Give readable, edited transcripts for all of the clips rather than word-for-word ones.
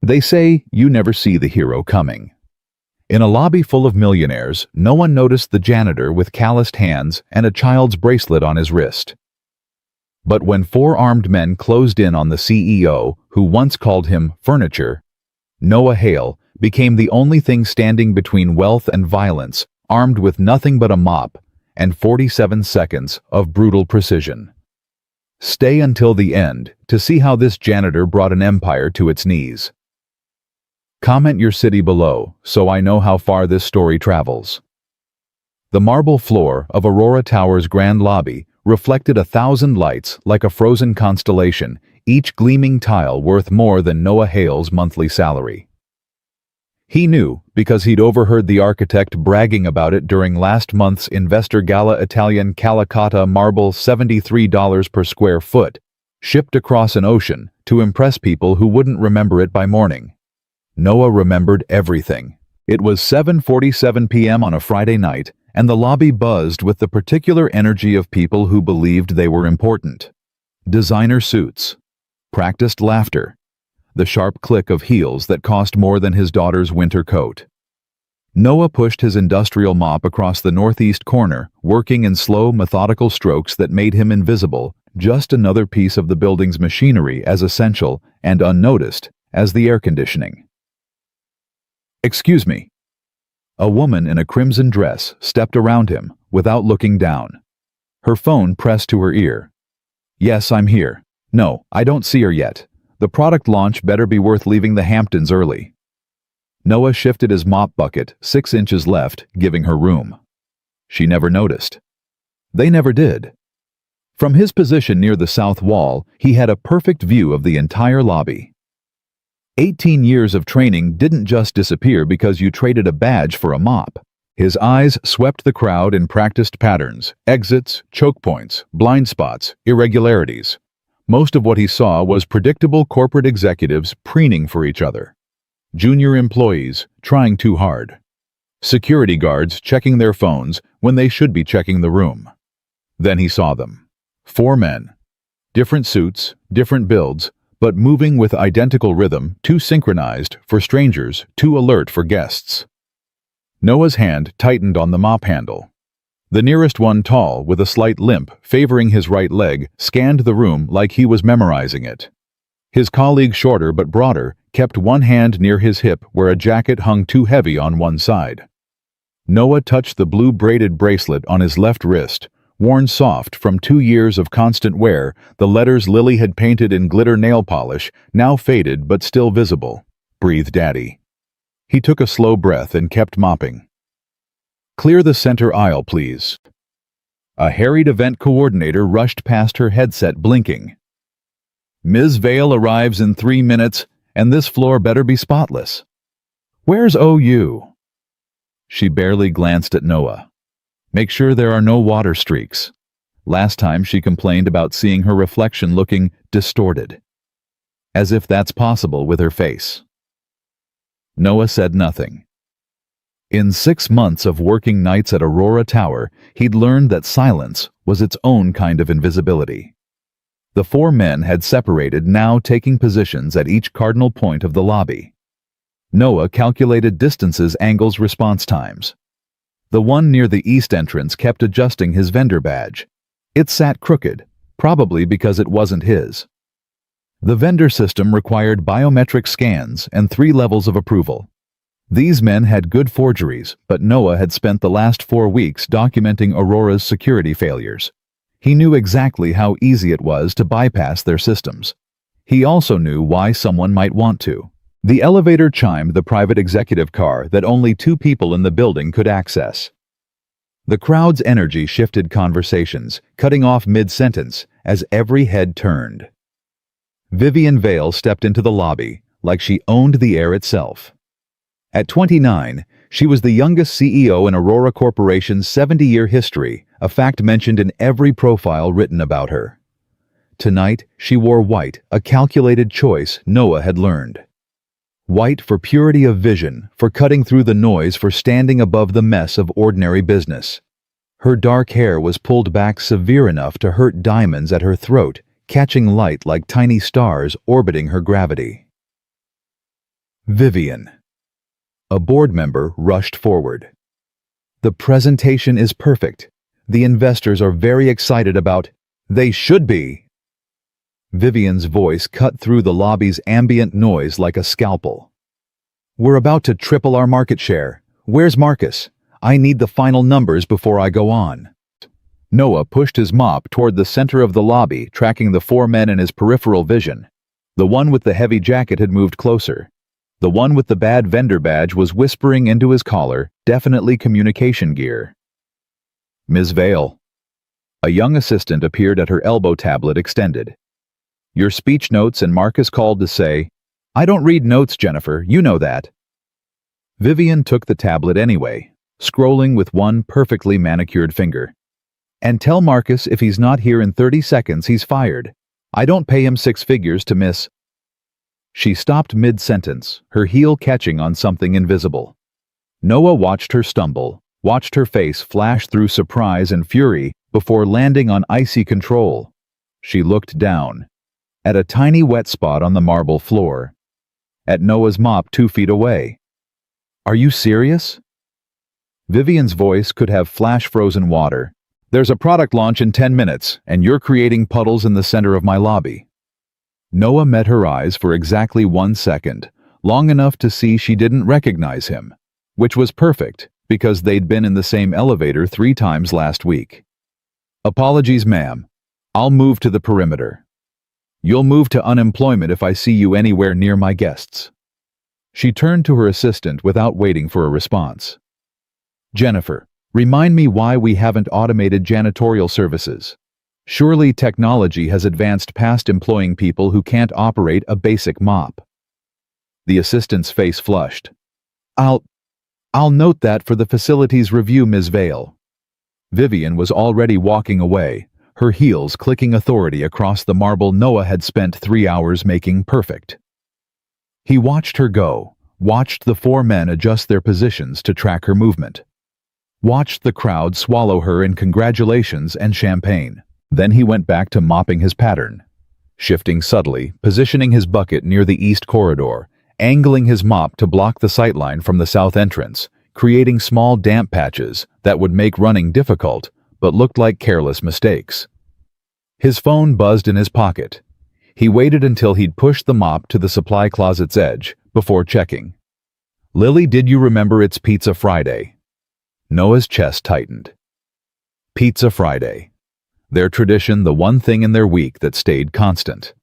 They say you never see the hero coming. In a lobby full of millionaires, no one noticed the janitor with calloused hands and a child's bracelet on his wrist. But when four armed men closed in on the CEO, who once called him furniture, Noah Hale became the only thing standing between wealth and violence, armed with nothing but a mop and 47 seconds of brutal precision. Stay until the end to see how this janitor brought an empire to its knees. Comment your city below so I know how far this story travels. The marble floor of Aurora Tower's grand lobby reflected 1,000 lights like a frozen constellation, each gleaming tile worth more than Noah Hale's monthly salary. He knew because he'd overheard the architect bragging about it during last month's Investor Gala. Italian Calacatta marble, $73 per square foot, shipped across an ocean to impress people who wouldn't remember it by morning. Noah remembered everything. It was 7:47 p.m. on a Friday night, and the lobby buzzed with the particular energy of people who believed they were important. Designer suits, practiced laughter, the sharp click of heels that cost more than his daughter's winter coat. Noah pushed his industrial mop across the northeast corner, working in slow, methodical strokes that made him invisible, just another piece of the building's machinery as essential and unnoticed as the air conditioning. "Excuse me." A woman in a crimson dress stepped around him without looking down. Her phone pressed to her ear. "Yes, I'm here. No, I don't see her yet. The product launch better be worth leaving the Hamptons early." Noah shifted his mop bucket 6 inches left, giving her room. She never noticed. They never did. From his position near the south wall, he had a perfect view of the entire lobby. 18 years of training didn't just disappear because you traded a badge for a mop. His eyes swept the crowd in practiced patterns, exits, choke points, blind spots, irregularities. Most of what he saw was predictable corporate executives preening for each other. Junior employees trying too hard. Security guards checking their phones when they should be checking the room. Then he saw them. 4 men. Different suits, different builds, but moving with identical rhythm, too synchronized for strangers, too alert for guests. Noah's hand tightened on the mop handle. The nearest one, tall, with a slight limp, favoring his right leg, scanned the room like he was memorizing it. His colleague, shorter but broader, kept one hand near his hip where a jacket hung too heavy on one side. Noah touched the blue braided bracelet on his left wrist, worn soft from 2 years of constant wear, the letters Lily had painted in glitter nail polish, now faded but still visible. "Breathe, Daddy." He took a slow breath and kept mopping. "Clear the center aisle, please." A harried event coordinator rushed past her headset, blinking. "Ms. Vale arrives in 3 minutes, and this floor better be spotless." "Where's OU?" She barely glanced at Noah. "Make sure there are no water streaks." Last time she complained about seeing her reflection looking distorted. As if that's possible with her face. Noah said nothing. In 6 months of working nights at Aurora Tower, he'd learned that silence was its own kind of invisibility. The 4 men had separated, now taking positions at each cardinal point of the lobby. Noah calculated distances, angles, response times. The one near the east entrance kept adjusting his vendor badge. It sat crooked, probably because it wasn't his. The vendor system required biometric scans and 3 levels of approval. These men had good forgeries, but Noah had spent the last 4 weeks documenting Aurora's security failures. He knew exactly how easy it was to bypass their systems. He also knew why someone might want to. The elevator chimed the private executive car that only 2 people in the building could access. The crowd's energy shifted conversations, cutting off mid-sentence as every head turned. Vivian Vale stepped into the lobby like she owned the air itself. At 29, she was the youngest CEO in Aurora Corporation's 70-year history, a fact mentioned in every profile written about her. Tonight, she wore white, a calculated choice Noah had learned. White for purity of vision, for cutting through the noise, for standing above the mess of ordinary business. Her dark hair was pulled back severe enough to hurt diamonds at her throat, catching light like tiny stars orbiting her gravity. Vivian. A board member rushed forward. The presentation is perfect. The investors are very excited about. They should be. Vivian's voice cut through the lobby's ambient noise like a scalpel. We're about to triple our market share. Where's Marcus? I need the final numbers before I go on. Noah pushed his mop toward the center of the lobby, tracking the four men in his peripheral vision. The one with the heavy jacket had moved closer. The one with the bad vendor badge was whispering into his collar, definitely communication gear. Ms. Vale. A young assistant appeared at her elbow, tablet extended. Your speech notes, and Marcus called to say, I don't read notes, Jennifer, you know that. Vivian took the tablet anyway, scrolling with one perfectly manicured finger. And tell Marcus if he's not here in 30 seconds, he's fired. I don't pay him 6 figures to miss. She stopped mid-sentence, her heel catching on something invisible. Noah watched her stumble, watched her face flash through surprise and fury before landing on icy control. She looked down, at a tiny wet spot on the marble floor, at Noah's mop 2 feet away. Are you serious? Vivian's voice could have flash-frozen water. There's a product launch in 10 minutes, and you're creating puddles in the center of my lobby. Noah met her eyes for exactly 1 second, long enough to see she didn't recognize him, which was perfect because they'd been in the same elevator 3 times last week. Apologies, ma'am. I'll move to the perimeter. You'll move to unemployment if I see you anywhere near my guests. She turned to her assistant without waiting for a response. Jennifer, remind me why we haven't automated janitorial services. Surely technology has advanced past employing people who can't operate a basic mop. The assistant's face flushed. I'll note that for the facilities review, Ms. Vale. Vivian was already walking away, her heels clicking authority across the marble Noah had spent 3 hours making perfect. He watched her go, watched the 4 men adjust their positions to track her movement. Watched the crowd swallow her in congratulations and champagne. Then he went back to mopping his pattern, shifting subtly, positioning his bucket near the east corridor, angling his mop to block the sightline from the south entrance, creating small damp patches that would make running difficult but looked like careless mistakes. His phone buzzed in his pocket. He waited until he'd pushed the mop to the supply closet's edge before checking. Lily, did you remember it's Pizza Friday? Noah's chest tightened. Pizza Friday. Their tradition, the one thing in their week that stayed constant.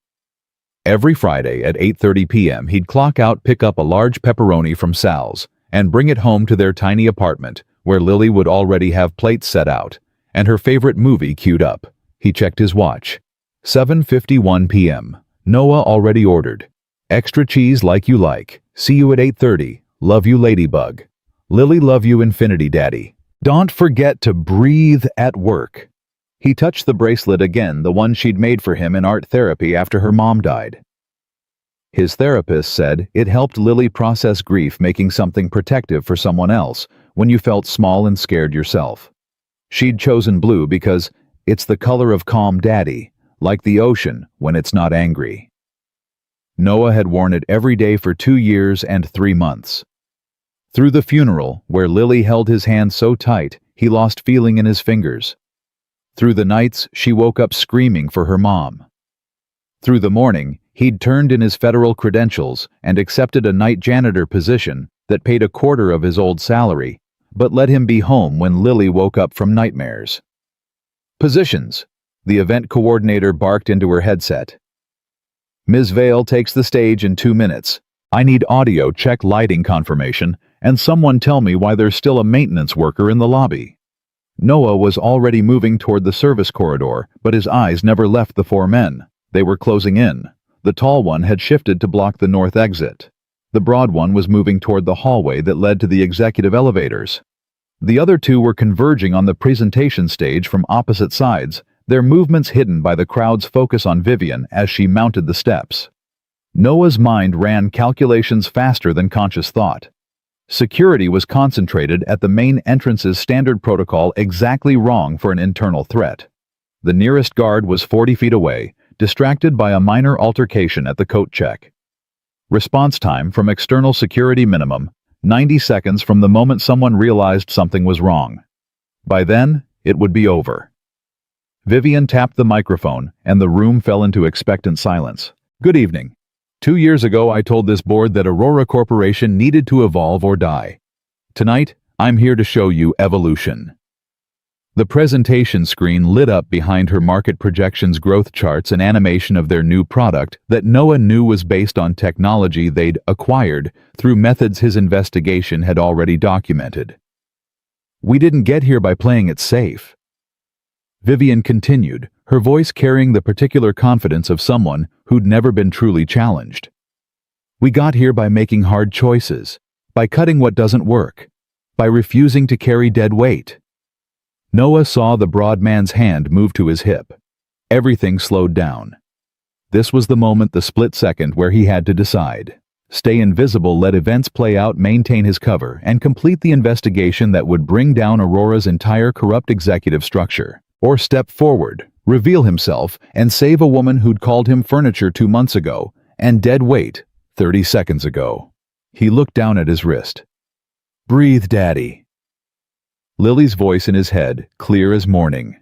Every Friday at 8:30 p.m. he'd clock out, pick up a large pepperoni from Sal's, and bring it home to their tiny apartment, where Lily would already have plates set out, and her favorite movie queued up. He checked his watch. 7:51 p.m. Noah already ordered. Extra cheese like you like. See you at 8:30. Love you, Ladybug. Lily, love you, Infinity Daddy. Don't forget to breathe at work. He touched the bracelet again, the one she'd made for him in art therapy after her mom died. His therapist said it helped Lily process grief, making something protective for someone else when you felt small and scared yourself. She'd chosen blue because it's the color of calm daddy, like the ocean when it's not angry. Noah had worn it every day for 2 years and 3 months. Through the funeral, where Lily held his hand so tight, he lost feeling in his fingers. Through the nights, she woke up screaming for her mom. Through the morning, he'd turned in his federal credentials and accepted a night janitor position that paid 1/4 of his old salary, but let him be home when Lily woke up from nightmares. Positions, the event coordinator barked into her headset. Ms. Vale takes the stage in 2 minutes. I need audio check, lighting confirmation, and someone tell me why there's still a maintenance worker in the lobby. Noah was already moving toward the service corridor, but his eyes never left the 4 men. They were closing in. The tall one had shifted to block the north exit. The broad one was moving toward the hallway that led to the executive elevators. The other 2 were converging on the presentation stage from opposite sides, their movements hidden by the crowd's focus on Vivian as she mounted the steps. Noah's mind ran calculations faster than conscious thought. Security was concentrated at the main entrance's standard protocol, exactly wrong for an internal threat. The nearest guard was 40 feet away, distracted by a minor altercation at the coat check. Response time from external security minimum, 90 seconds from the moment someone realized something was wrong. By then, it would be over. Vivian tapped the microphone, and the room fell into expectant silence. Good evening. 2 years ago, I told this board that Aurora Corporation needed to evolve or die. Tonight, I'm here to show you evolution. The presentation screen lit up behind her market projections, growth charts, and animation of their new product that Noah knew was based on technology they'd acquired through methods his investigation had already documented. We didn't get here by playing it safe. Vivian continued, her voice carrying the particular confidence of someone who'd never been truly challenged. We got here by making hard choices, by cutting what doesn't work, by refusing to carry dead weight. Noah saw the broad man's hand move to his hip. Everything slowed down. This was the moment, the split second, where he had to decide. Stay invisible, let events play out, maintain his cover, and complete the investigation that would bring down Aurora's entire corrupt executive structure. Or step forward, reveal himself, and save a woman who'd called him furniture 2 months ago, and dead weight 30 seconds ago. He looked down at his wrist. Breathe, Daddy. Lily's voice in his head, clear as morning.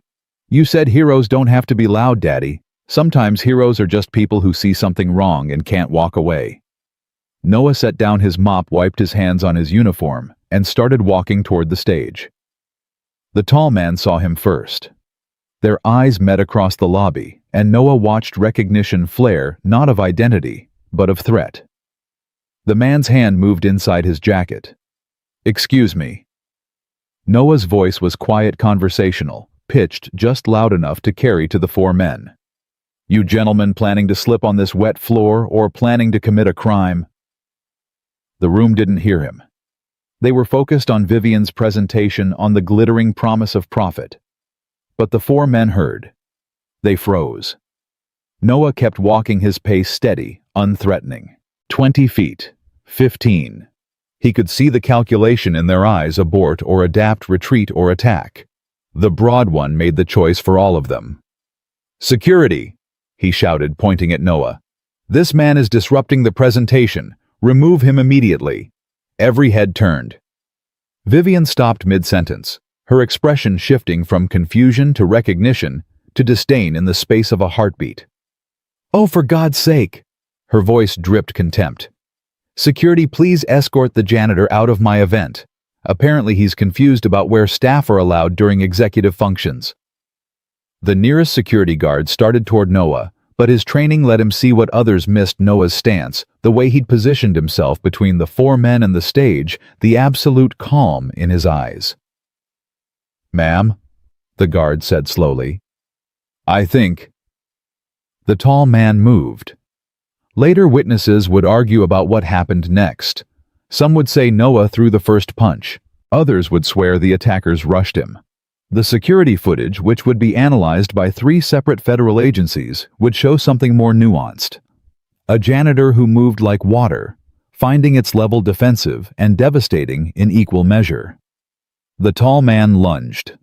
You said heroes don't have to be loud, Daddy. Sometimes heroes are just people who see something wrong and can't walk away. Noah set down his mop, wiped his hands on his uniform, and started walking toward the stage. The tall man saw him first. Their eyes met across the lobby, and Noah watched recognition flare, not of identity, but of threat. The man's hand moved inside his jacket. Excuse me. Noah's voice was quiet, conversational, pitched just loud enough to carry to the 4 men. You gentlemen planning to slip on this wet floor or planning to commit a crime? The room didn't hear him. They were focused on Vivian's presentation, on the glittering promise of profit. But the 4 men heard. They froze. Noah kept walking, his pace steady, unthreatening. 20 feet. 15. He could see the calculation in their eyes: abort or adapt, retreat or attack. The broad one made the choice for all of them. Security, he shouted, pointing at Noah. This man is disrupting the presentation. Remove him immediately. Every head turned. Vivian stopped mid-sentence, her expression shifting from confusion to recognition to disdain in the space of a heartbeat. Oh, for God's sake! Her voice dripped contempt. Security, please escort the janitor out of my event. Apparently he's confused about where staff are allowed during executive functions. The nearest security guard started toward Noah, but his training let him see what others missed: Noah's stance, the way he'd positioned himself between the 4 men and the stage, the absolute calm in his eyes. Ma'am, the guard said slowly. I think. The tall man moved. Later witnesses would argue about what happened next. Some would say Noah threw the first punch. Others would swear the attackers rushed him. The security footage, which would be analyzed by 3 separate federal agencies, would show something more nuanced. A janitor who moved like water, finding its level defensive and devastating in equal measure. The tall man lunged.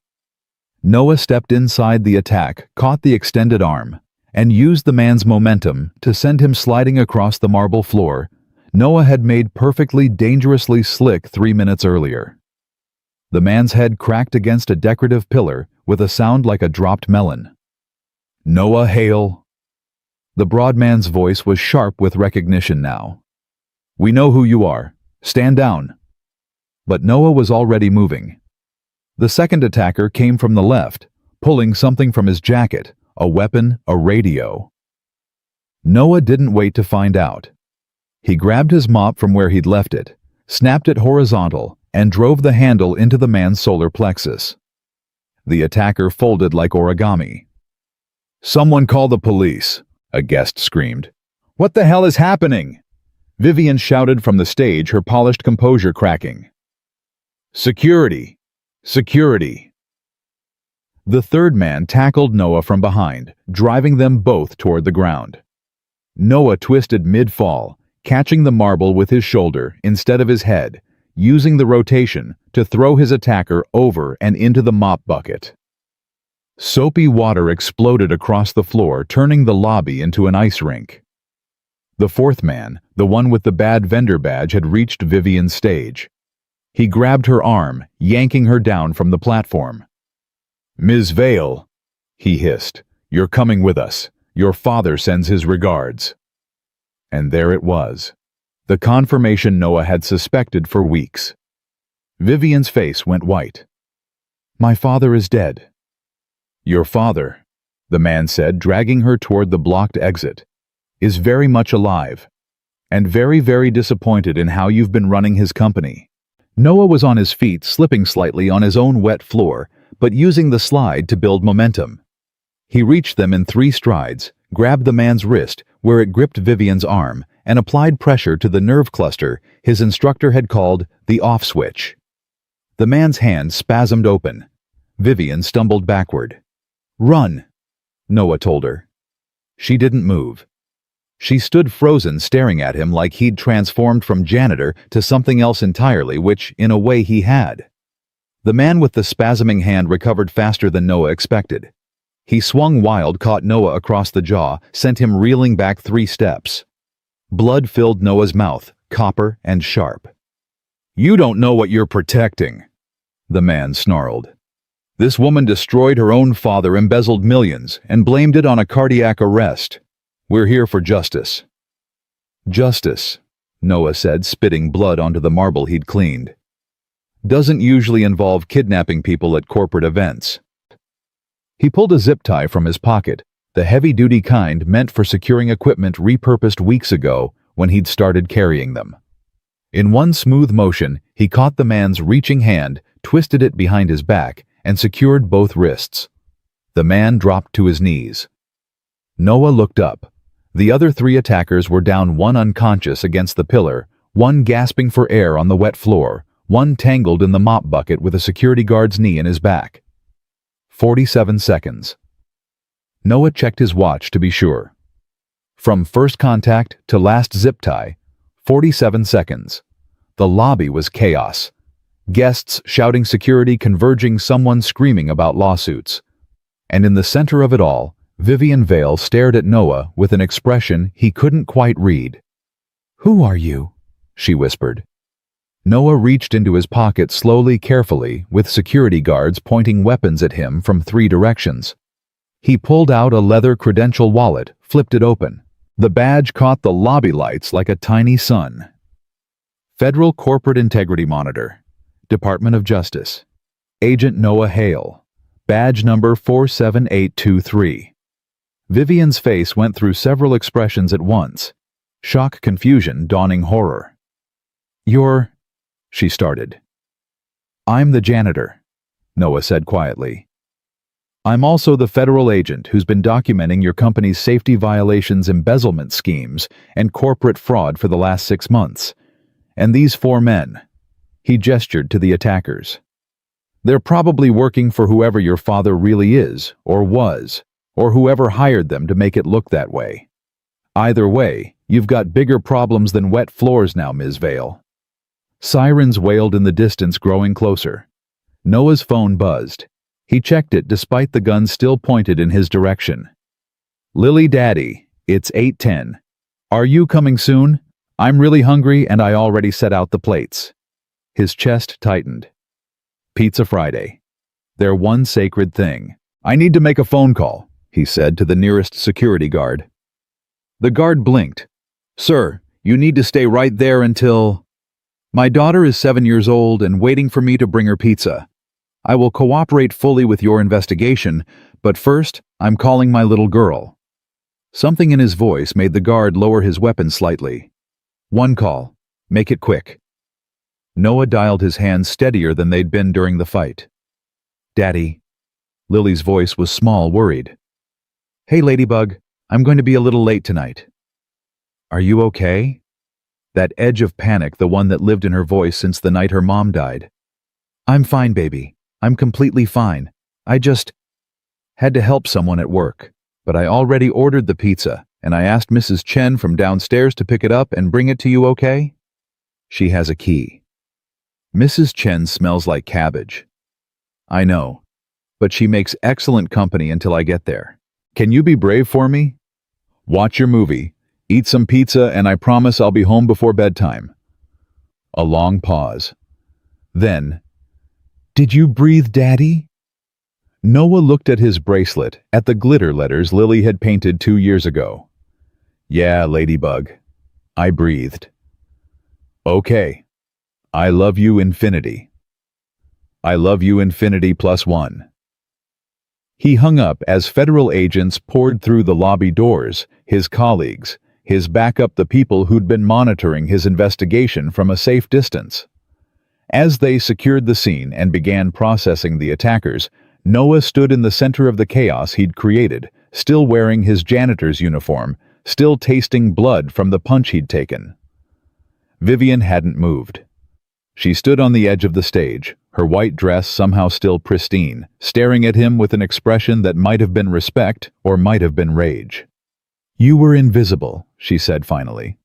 Noah stepped inside the attack, caught the extended arm, and used the man's momentum to send him sliding across the marble floor Noah had made perfectly dangerously slick 3 minutes earlier. The man's head cracked against a decorative pillar with a sound like a dropped melon. Noah Hale. The broad man's voice was sharp with recognition now. We know who you are. Stand down. But Noah was already moving. The second attacker came from the left, pulling something from his jacket, a weapon, a radio. Noah didn't wait to find out. He grabbed his mop from where he'd left it, snapped it horizontal, and drove the handle into the man's solar plexus. The attacker folded like origami. Someone call the police, a guest screamed. What the hell is happening? Vivian shouted from the stage, her polished composure cracking. Security! Security! The third man tackled Noah from behind, driving them both toward the ground. Noah twisted mid-fall, catching the marble with his shoulder instead of his head, using the rotation to throw his attacker over and into the mop bucket. Soapy water exploded across the floor, turning the lobby into an ice rink. The fourth man, the one with the bad vendor badge, had reached Vivian's stage. He grabbed her arm, yanking her down from the platform. "Ms. Vale," he hissed, "you're coming with us. Your father sends his regards." And there it was. The confirmation Noah had suspected for weeks. Vivian's face went white. "My father is dead." "Your father," the man said, dragging her toward the blocked exit, "is very much alive, and very, very disappointed in how you've been running his company." Noah was on his feet, slipping slightly on his own wet floor, but using the slide to build momentum. He reached them in 3 strides, grabbed the man's wrist where it gripped Vivian's arm, and applied pressure to the nerve cluster his instructor had called the off switch. The man's hand spasmed open. Vivian stumbled backward. "Run," Noah told her. She didn't move. She stood frozen, staring at him like he'd transformed from janitor to something else entirely, which, in a way, he had. The man with the spasming hand recovered faster than Noah expected. He swung wild, caught Noah across the jaw, sent him reeling back 3 steps. Blood filled Noah's mouth, copper and sharp. "You don't know what you're protecting," the man snarled. "This woman destroyed her own father, embezzled millions, and blamed it on a cardiac arrest. We're here for justice." "Justice," Noah said, spitting blood onto the marble he'd cleaned, "doesn't usually involve kidnapping people at corporate events." He pulled a zip tie from his pocket, the heavy-duty kind meant for securing equipment repurposed weeks ago when he'd started carrying them. In one smooth motion, he caught the man's reaching hand, twisted it behind his back, and secured both wrists. The man dropped to his knees. Noah looked up. The other 3 attackers were down, one unconscious against the pillar, one gasping for air on the wet floor, one tangled in the mop bucket with a security guard's knee in his back. 47 seconds. Noah checked his watch to be sure. From first contact to last zip tie, 47 seconds. The lobby was chaos. Guests shouting security, converging, someone screaming about lawsuits. And in the center of it all, Vivian Vale stared at Noah with an expression he couldn't quite read. "Who are you?" she whispered. Noah reached into his pocket slowly, carefully, with security guards pointing weapons at him from 3 directions. He pulled out a leather credential wallet, flipped it open. The badge caught the lobby lights like a tiny sun. Federal Corporate Integrity Monitor, Department of Justice, Agent Noah Hale, badge number 47823. Vivian's face went through several expressions at once. Shock, confusion, dawning horror. "You're..." she started. "I'm the janitor," Noah said quietly. "I'm also the federal agent who's been documenting your company's safety violations, embezzlement schemes, and corporate fraud for the last 6 months. And these 4 men," he gestured to the attackers. "They're probably working for whoever your father really is, or was, or whoever hired them to make it look that way. Either way, you've got bigger problems than wet floors now, Ms. Vale." Sirens wailed in the distance, growing closer. Noah's phone buzzed. He checked it despite the gun still pointed in his direction. "Lily Daddy, it's 8:10. Are you coming soon? I'm really hungry and I already set out the plates." His chest tightened. "Pizza Friday. Their one sacred thing. I need to make a phone call," he said to the nearest security guard. The guard blinked. "Sir, you need to stay right there until..." "My daughter is 7 years old and waiting for me to bring her pizza. I will cooperate fully with your investigation, but first, I'm calling my little girl." Something in his voice made the guard lower his weapon slightly. "One call. Make it quick." Noah dialed his hands steadier than they'd been during the fight. "Daddy." Lily's voice was small, worried. "Hey, Ladybug, I'm going to be a little late tonight." "Are you okay?" That edge of panic, the one that lived in her voice since the night her mom died. "I'm fine, baby. I'm completely fine. I just had to help someone at work. But I already ordered the pizza, and I asked Mrs. Chen from downstairs to pick it up and bring it to you, okay? She has a key." "Mrs. Chen smells like cabbage." "I know, but she makes excellent company until I get there. Can you be brave for me? Watch your movie. Eat some pizza and I promise I'll be home before bedtime. A long pause. Then, "Did you breathe, Daddy?" Noah looked at his bracelet, at the glitter letters Lily had painted 2 years ago. "Yeah, Ladybug. I breathed." "Okay. I love you infinity. I love you infinity +1. He hung up as federal agents poured through the lobby doors, his colleagues, his backup, the people who'd been monitoring his investigation from a safe distance. As they secured the scene and began processing the attackers, Noah stood in the center of the chaos he'd created, still wearing his janitor's uniform, still tasting blood from the punch he'd taken. Vivian hadn't moved. She stood on the edge of the stage, her white dress somehow still pristine, staring at him with an expression that might have been respect or might have been rage. "You were invisible," she said finally.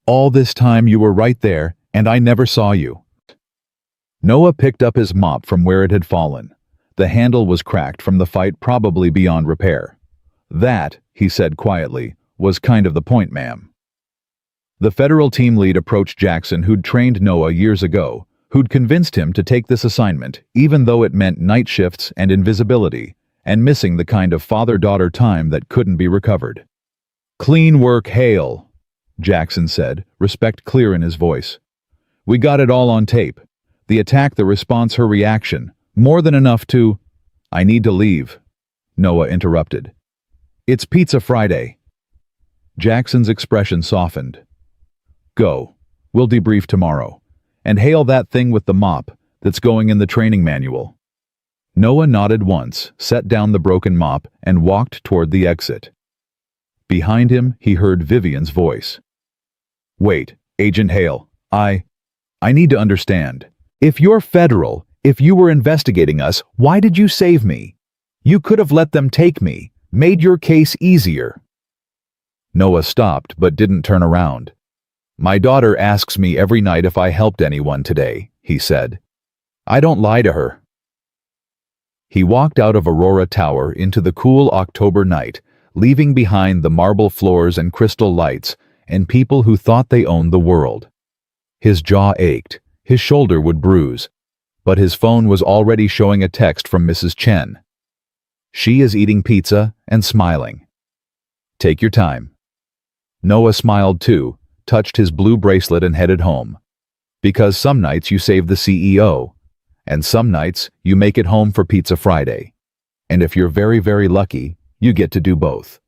"All this time you were right there, and I never saw you." Noah picked up his mop from where it had fallen. The handle was cracked from the fight, probably beyond repair. "That," he said quietly, "was kind of the point, ma'am." The federal team lead approached Jackson, who'd trained Noah years ago, who'd convinced him to take this assignment, even though it meant night shifts and invisibility, and missing the kind of father-daughter time that couldn't be recovered. "Clean work, Hale," Jackson said, respect clear in his voice. "We got it all on tape. The attack, the response, her reaction. More than enough to—" "I need to leave," Noah interrupted. "It's Pizza Friday." Jackson's expression softened. "Go. We'll debrief tomorrow. And hail that thing with the mop that's going in the training manual." Noah nodded once, set down the broken mop, and walked toward the exit. Behind him, he heard Vivian's voice. "Wait, Agent Hale, I need to understand. If you're federal, if you were investigating us, why did you save me? You could have let them take me, made your case easier." Noah stopped but didn't turn around. "My daughter asks me every night if I helped anyone today," he said. "I don't lie to her." He walked out of Aurora Tower into the cool October night, leaving behind the marble floors and crystal lights and people who thought they owned the world. His jaw ached, his shoulder would bruise, but his phone was already showing a text from Mrs. Chen. "She is eating pizza and smiling. Take your time." Noah smiled too, touched his blue bracelet and headed home. Because some nights you save the CEO, and some nights you make it home for Pizza Friday. And if you're very, very lucky, you get to do both.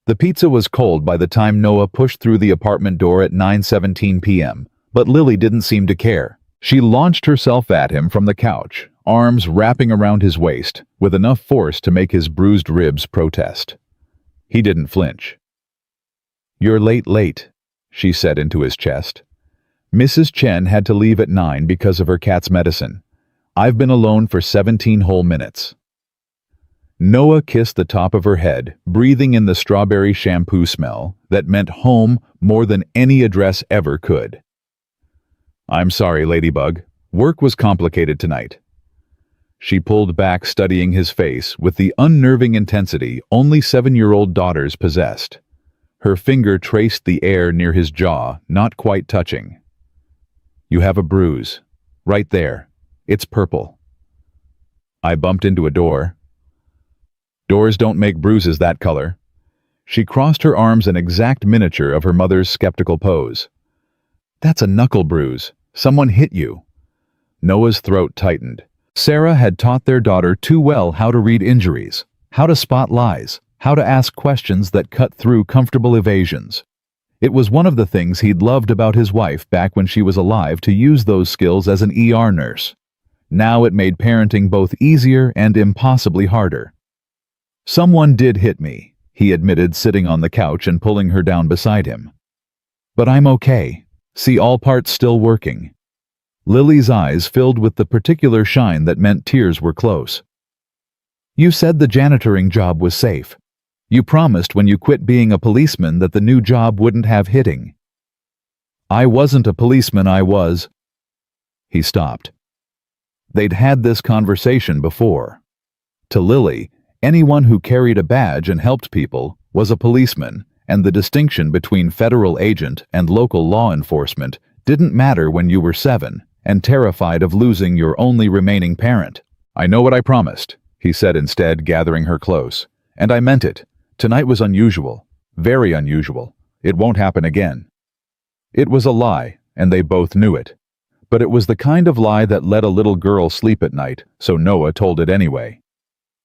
The pizza was cold by the time Noah pushed through the apartment door at 9:17 p.m., but Lily didn't seem to care. She launched herself at him from the couch, arms wrapping around his waist, with enough force to make his bruised ribs protest. He didn't flinch. "You're late," she said into his chest. "Mrs. Chen had to leave at 9 because of her cat's medicine. I've been alone for 17 whole minutes." Noah kissed the top of her head, breathing in the strawberry shampoo smell that meant home more than any address ever could. "I'm sorry, Ladybug. Work was complicated tonight." She pulled back, studying his face with the unnerving intensity only 7-year-old daughters possessed. Her finger traced the air near his jaw, not quite touching. "You have a bruise. Right there. It's purple." "I bumped into a door." "Doors don't make bruises that color." She crossed her arms in exact miniature of her mother's skeptical pose. "That's a knuckle bruise. Someone hit you." Noah's throat tightened. Sarah had taught their daughter too well how to read injuries, how to spot lies, how to ask questions that cut through comfortable evasions. It was one of the things he'd loved about his wife back when she was alive, to use those skills as an ER nurse. Now it made parenting both easier and impossibly harder. "Someone did hit me," he admitted, sitting on the couch and pulling her down beside him. "But I'm okay. See, all parts still working." Lily's eyes filled with the particular shine that meant tears were close. "You said the janitoring job was safe. You promised when you quit being a policeman that the new job wouldn't have hitting." "I wasn't a policeman, I was—" He stopped. They'd had this conversation before. To Lily, anyone who carried a badge and helped people was a policeman, and the distinction between federal agent and local law enforcement didn't matter when you were 7 and terrified of losing your only remaining parent. "I know what I promised," he said instead, gathering her close. "And I meant it. Tonight was unusual. Very unusual. It won't happen again." It was a lie, and they both knew it. But it was the kind of lie that let a little girl sleep at night, so Noah told it anyway.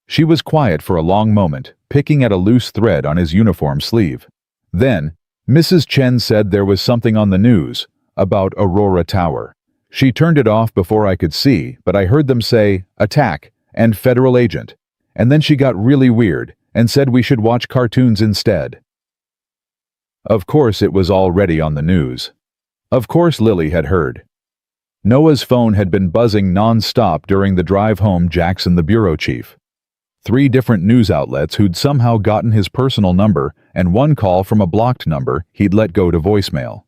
She was quiet for a long moment, picking at a loose thread on his uniform sleeve. Then, Mrs. Chen said there was something on the news about Aurora Tower. She turned it off before I could see, but I heard them say, "Attack," and "Federal agent." And then she got really weird and said we should watch cartoons instead. Of course it was already on the news. Of course Lily had heard. Noah's phone had been buzzing non-stop during the drive home. Jackson, the bureau chief. 3 different news outlets who'd somehow gotten his personal number, and 1 call from a blocked number he'd let go to voicemail.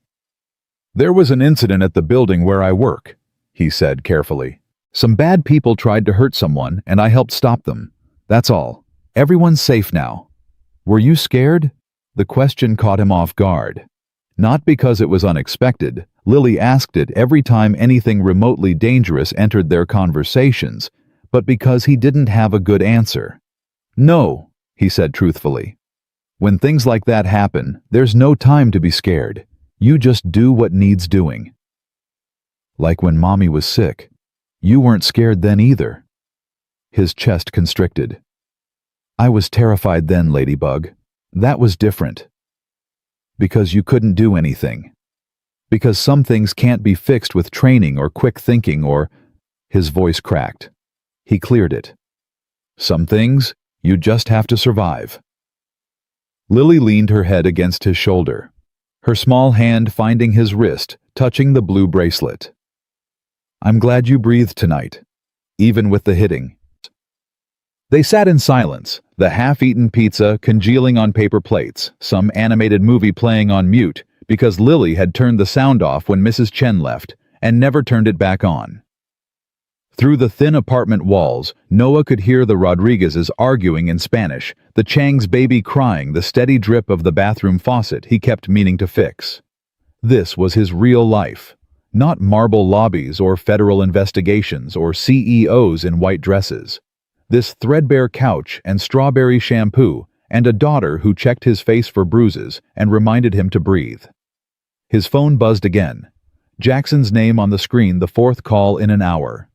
"There was an incident at the building where I work," he said carefully. "Some bad people tried to hurt someone, and I helped stop them. That's all. Everyone's safe now." "Were you scared?" The question caught him off guard. Not because it was unexpected. Lily asked it every time anything remotely dangerous entered their conversations, but because he didn't have a good answer. "No," he said truthfully. "When things like that happen, there's no time to be scared. You just do what needs doing." "Like when Mommy was sick. You weren't scared then either." His chest constricted. "I was terrified then, Ladybug. That was different. Because you couldn't do anything. Because some things can't be fixed with training or quick thinking or—" His voice cracked. He cleared it. "Some things, you just have to survive." Lily leaned her head against his shoulder, her small hand finding his wrist, touching the blue bracelet. "I'm glad you breathed tonight, even with the hitting." They sat in silence, the half-eaten pizza congealing on paper plates, some animated movie playing on mute, because Lily had turned the sound off when Mrs. Chen left, and never turned it back on. Through the thin apartment walls, Noah could hear the Rodriguezes arguing in Spanish, the Chang's baby crying, the steady drip of the bathroom faucet he kept meaning to fix. This was his real life, not marble lobbies or federal investigations or CEOs in white dresses. This threadbare couch and strawberry shampoo, and a daughter who checked his face for bruises and reminded him to breathe. His phone buzzed again. Jackson's name on the screen, the 4th call in an hour.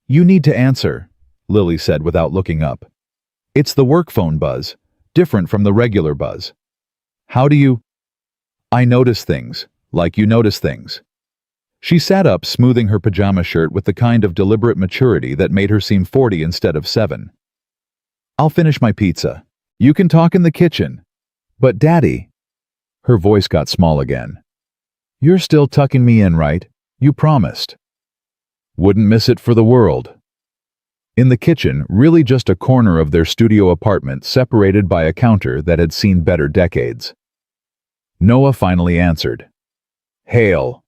"You need to answer," Lily said without looking up. "It's the work phone buzz, different from the regular buzz." "How do you—" "I notice things, like you notice things." She sat up, smoothing her pajama shirt with the kind of deliberate maturity that made her seem 40 instead of 7. "I'll finish my pizza. You can talk in the kitchen." "But Daddy—" Her voice got small again. "You're still tucking me in, right? You promised." "Wouldn't miss it for the world." In the kitchen, really just a corner of their studio apartment separated by a counter that had seen better decades. Noah finally answered. "Hale."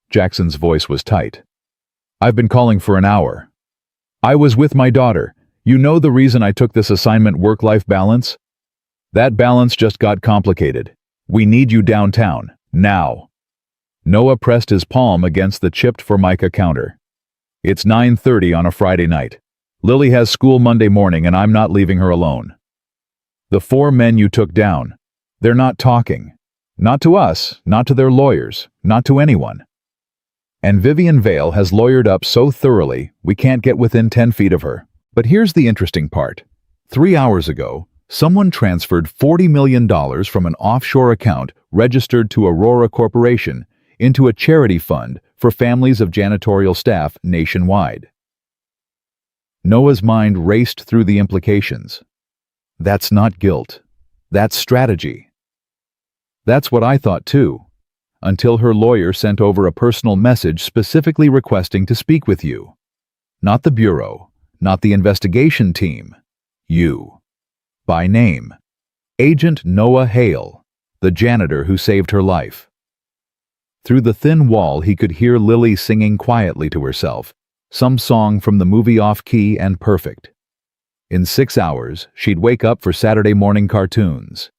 Jackson's voice was tight. "I've been calling for an hour. I was with my daughter. You know the reason I took this assignment, work-life balance? That balance just got complicated. We need you downtown, now." Noah pressed his palm against the chipped Formica counter. "It's 9:30 on a Friday night. Lily has school Monday morning and I'm not leaving her alone. The 4 men you took down, they're not talking. Not to us, not to their lawyers, not to anyone. And Vivian Vale has lawyered up so thoroughly we can't get within 10 feet of her. But here's the interesting part. 3 hours ago, someone transferred $40 million from an offshore account registered to Aurora Corporation into a charity fund for families of janitorial staff nationwide." Noah's mind raced through the implications. That's not guilt. That's strategy. That's what I thought too, until her lawyer sent over a personal message specifically requesting to speak with you. Not the bureau, not the investigation team. You. By name. Agent Noah Hale, the janitor who saved her life. Through the thin wall he could hear Lily singing quietly to herself, some song from the movie Off-Key and Perfect. In 6 hours, she'd wake up for Saturday morning cartoons.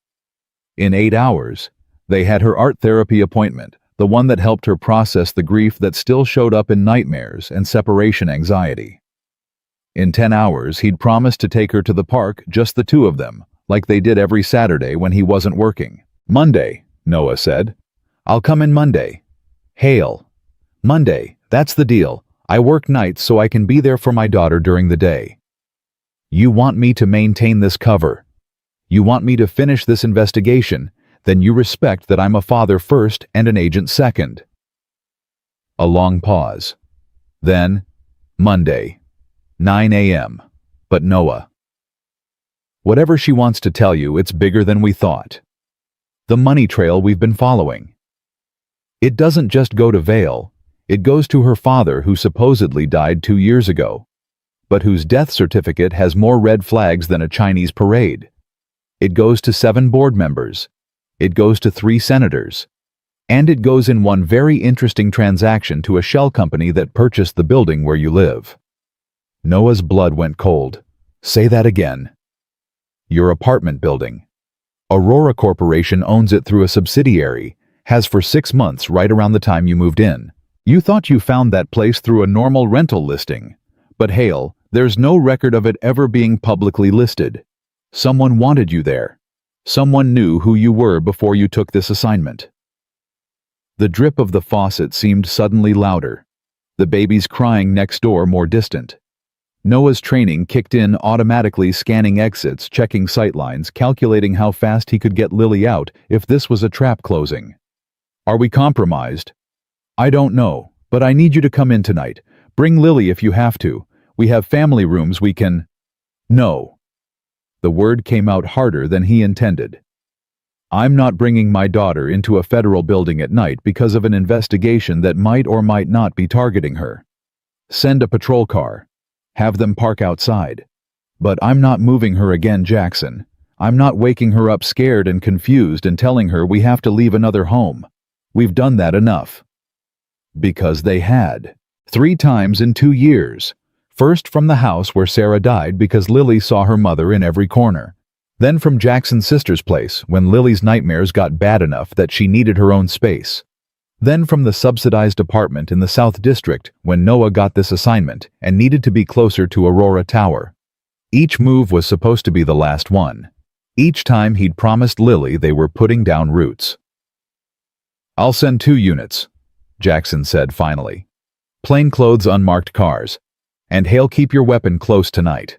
In 8 hours, they had her art therapy appointment, the one that helped her process the grief that still showed up in nightmares and separation anxiety. In 10 hours, he'd promised to take her to the park, just the two of them, like they did every Saturday when he wasn't working. "Monday," Noah said. "I'll come in Monday." "Hail." "Monday, that's the deal. I work nights so I can be there for my daughter during the day." "You want me to maintain this cover? You want me to finish this investigation? Then you respect that I'm a father first and an agent second." A long pause. Then, "Monday, 9 a.m. But Noah." "Whatever she wants to tell you, it's bigger than we thought. The money trail we've been following. It doesn't just go to Vale, it goes to her father who supposedly died 2 years ago, but whose death certificate has more red flags than a Chinese parade. It goes to 7 board members. It goes to 3 senators. And it goes in one very interesting transaction to a shell company that purchased the building where you live." Noah's blood went cold. "Say that again." "Your apartment building. Aurora Corporation owns it through a subsidiary, has for 6 months right around the time you moved in. You thought you found that place through a normal rental listing. But Hale, there's no record of it ever being publicly listed. Someone wanted you there. Someone knew who you were before you took this assignment." The drip of the faucet seemed suddenly louder. The baby's crying next door more distant. Noah's training kicked in, automatically scanning exits, checking sightlines, calculating how fast he could get Lily out if this was a trap closing. "Are we compromised?" "I don't know, but I need you to come in tonight. Bring Lily if you have to. We have family rooms we can—" "No." The word came out harder than he intended. "I'm not bringing my daughter into a federal building at night because of an investigation that might or might not be targeting her. Send a patrol car. Have them park outside. But I'm not moving her again, Jackson. I'm not waking her up scared and confused and telling her we have to leave another home. We've done that enough." Because they had. 3 times in 2 years. First from the house where Sarah died because Lily saw her mother in every corner. Then from Jackson's sister's place when Lily's nightmares got bad enough that she needed her own space. Then from the subsidized apartment in the South District when Noah got this assignment and needed to be closer to Aurora Tower. Each move was supposed to be the last one. Each time he'd promised Lily they were putting down roots. "I'll send 2 units, Jackson said finally. "Plainclothes, unmarked cars. And Hale, keep your weapon close tonight."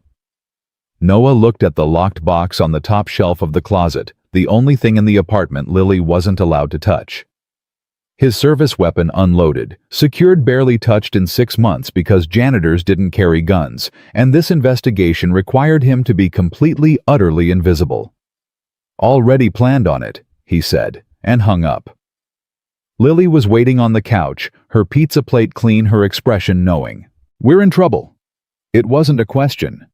Noah looked at the locked box on the top shelf of the closet, the only thing in the apartment Lily wasn't allowed to touch. His service weapon unloaded, secured, barely touched in 6 months because janitors didn't carry guns, and this investigation required him to be completely, utterly invisible. "Already planned on it," he said, and hung up. Lily was waiting on the couch, her pizza plate clean, her expression knowing. "We're in trouble." It wasn't a question.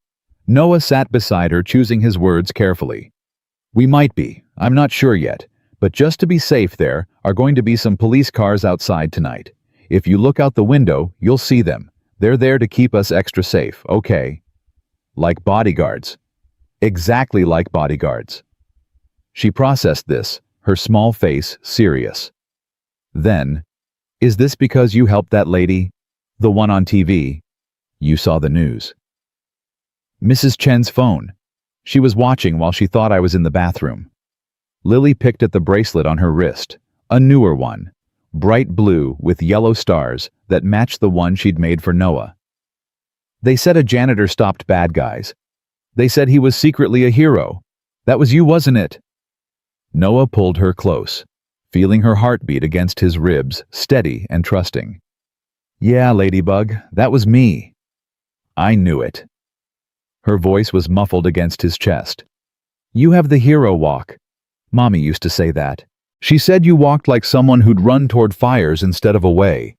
Noah sat beside her, choosing his words carefully. "We might be, I'm not sure yet, but just to be safe there are going to be some police cars outside tonight. If you look out the window, you'll see them. They're there to keep us extra safe, okay? Like bodyguards." "Exactly like bodyguards." She processed this, her small face serious. Then, "Is this because you helped that lady? The one on TV? You saw the news." "Mrs. Chen's phone. She was watching while she thought I was in the bathroom." Lily picked at the bracelet on her wrist, a newer one, bright blue with yellow stars that matched the one she'd made for Noah. "They said a janitor stopped bad guys. They said he was secretly a hero. That was you, wasn't it?" Noah pulled her close, feeling her heartbeat against his ribs, steady and trusting. "Yeah, Ladybug, that was me." "I knew it." Her voice was muffled against his chest. "You have the hero walk. Mommy used to say that. She said you walked like someone who'd run toward fires instead of away.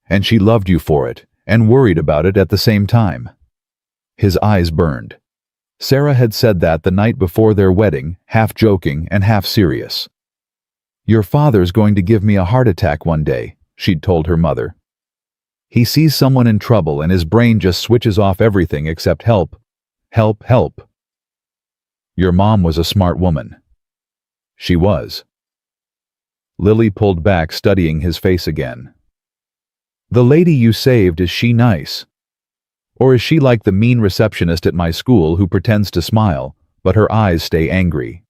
And she loved you for it, and worried about it at the same time." His eyes burned. Sarah had said that the night before their wedding, half joking and half serious. "Your father's going to give me a heart attack one day," she'd told her mother. "He sees someone in trouble and his brain just switches off everything except help. Help, help." Your mom was a smart woman. She was. Lily pulled back, studying his face again. The lady you saved, is she nice? Or is she like the mean receptionist at my school who pretends to smile, but her eyes stay angry?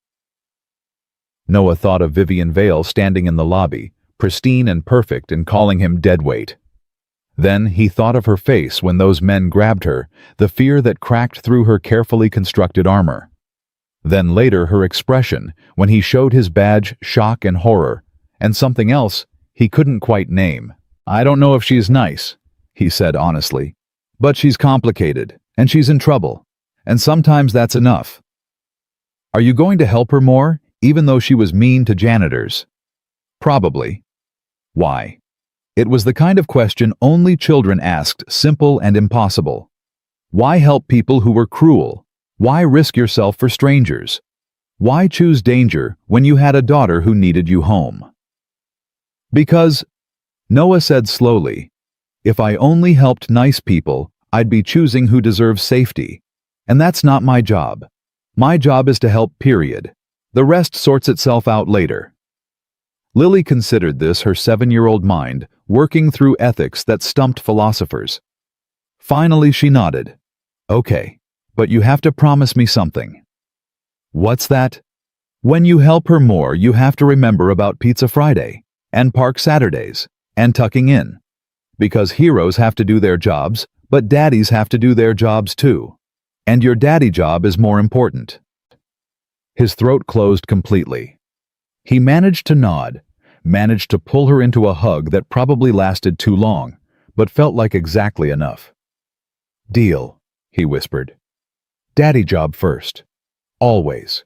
Noah thought of Vivian Vale standing in the lobby, pristine and perfect, and calling him deadweight. Then he thought of her face when those men grabbed her, the fear that cracked through her carefully constructed armor. Then later her expression when he showed his badge, shock and horror, and something else he couldn't quite name. I don't know if she's nice, he said honestly, but she's complicated, and she's in trouble, and sometimes that's enough. Are you going to help her more, even though she was mean to janitors? Probably. Why? It was the kind of question only children asked, simple and impossible. Why help people who were cruel? Why risk yourself for strangers? Why choose danger when you had a daughter who needed you home? Because, Noah said slowly, if I only helped nice people, I'd be choosing who deserves safety. And that's not my job. My job is to help, period. The rest sorts itself out later. Lily considered this, her 7-year-old mind working through ethics that stumped philosophers. Finally she nodded. Okay, but you have to promise me something. What's that? When you help her more, you have to remember about Pizza Friday, and Park Saturdays, and tucking in. Because heroes have to do their jobs, but daddies have to do their jobs too. And your daddy job is more important. His throat closed completely. He managed to nod, managed to pull her into a hug that probably lasted too long, but felt like exactly enough. Deal, he whispered. Daddy job first. Always.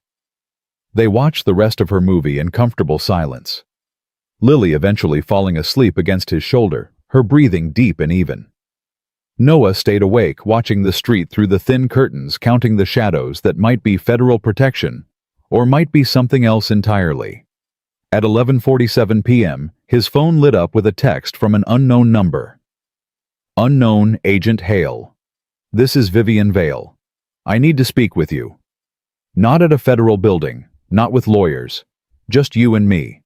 They watched the rest of her movie in comfortable silence. Lily eventually falling asleep against his shoulder, her breathing deep and even. Noah stayed awake, watching the street through the thin curtains, counting the shadows that might be federal protection, or might be something else entirely. At 11:47 p.m., his phone lit up with a text from an unknown number. Unknown Agent Hale. This is Vivian Vale. I need to speak with you. Not at a federal building, not with lawyers, just you and me.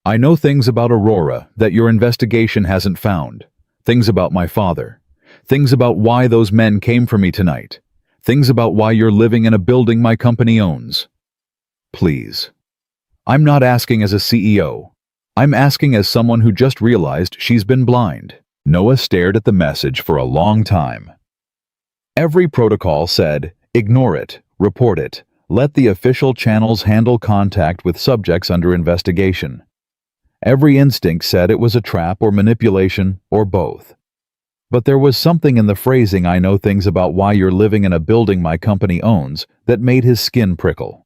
I know things about Aurora that your investigation hasn't found, things about my father, things about why those men came for me tonight, things about why you're living in a building my company owns. Please. I'm not asking as a CEO. I'm asking as someone who just realized she's been blind. Noah stared at the message for a long time. Every protocol said, ignore it, report it, let the official channels handle contact with subjects under investigation. Every instinct said it was a trap or manipulation or both. But there was something in the phrasing, I know things about why you're living in a building my company owns, that made his skin prickle.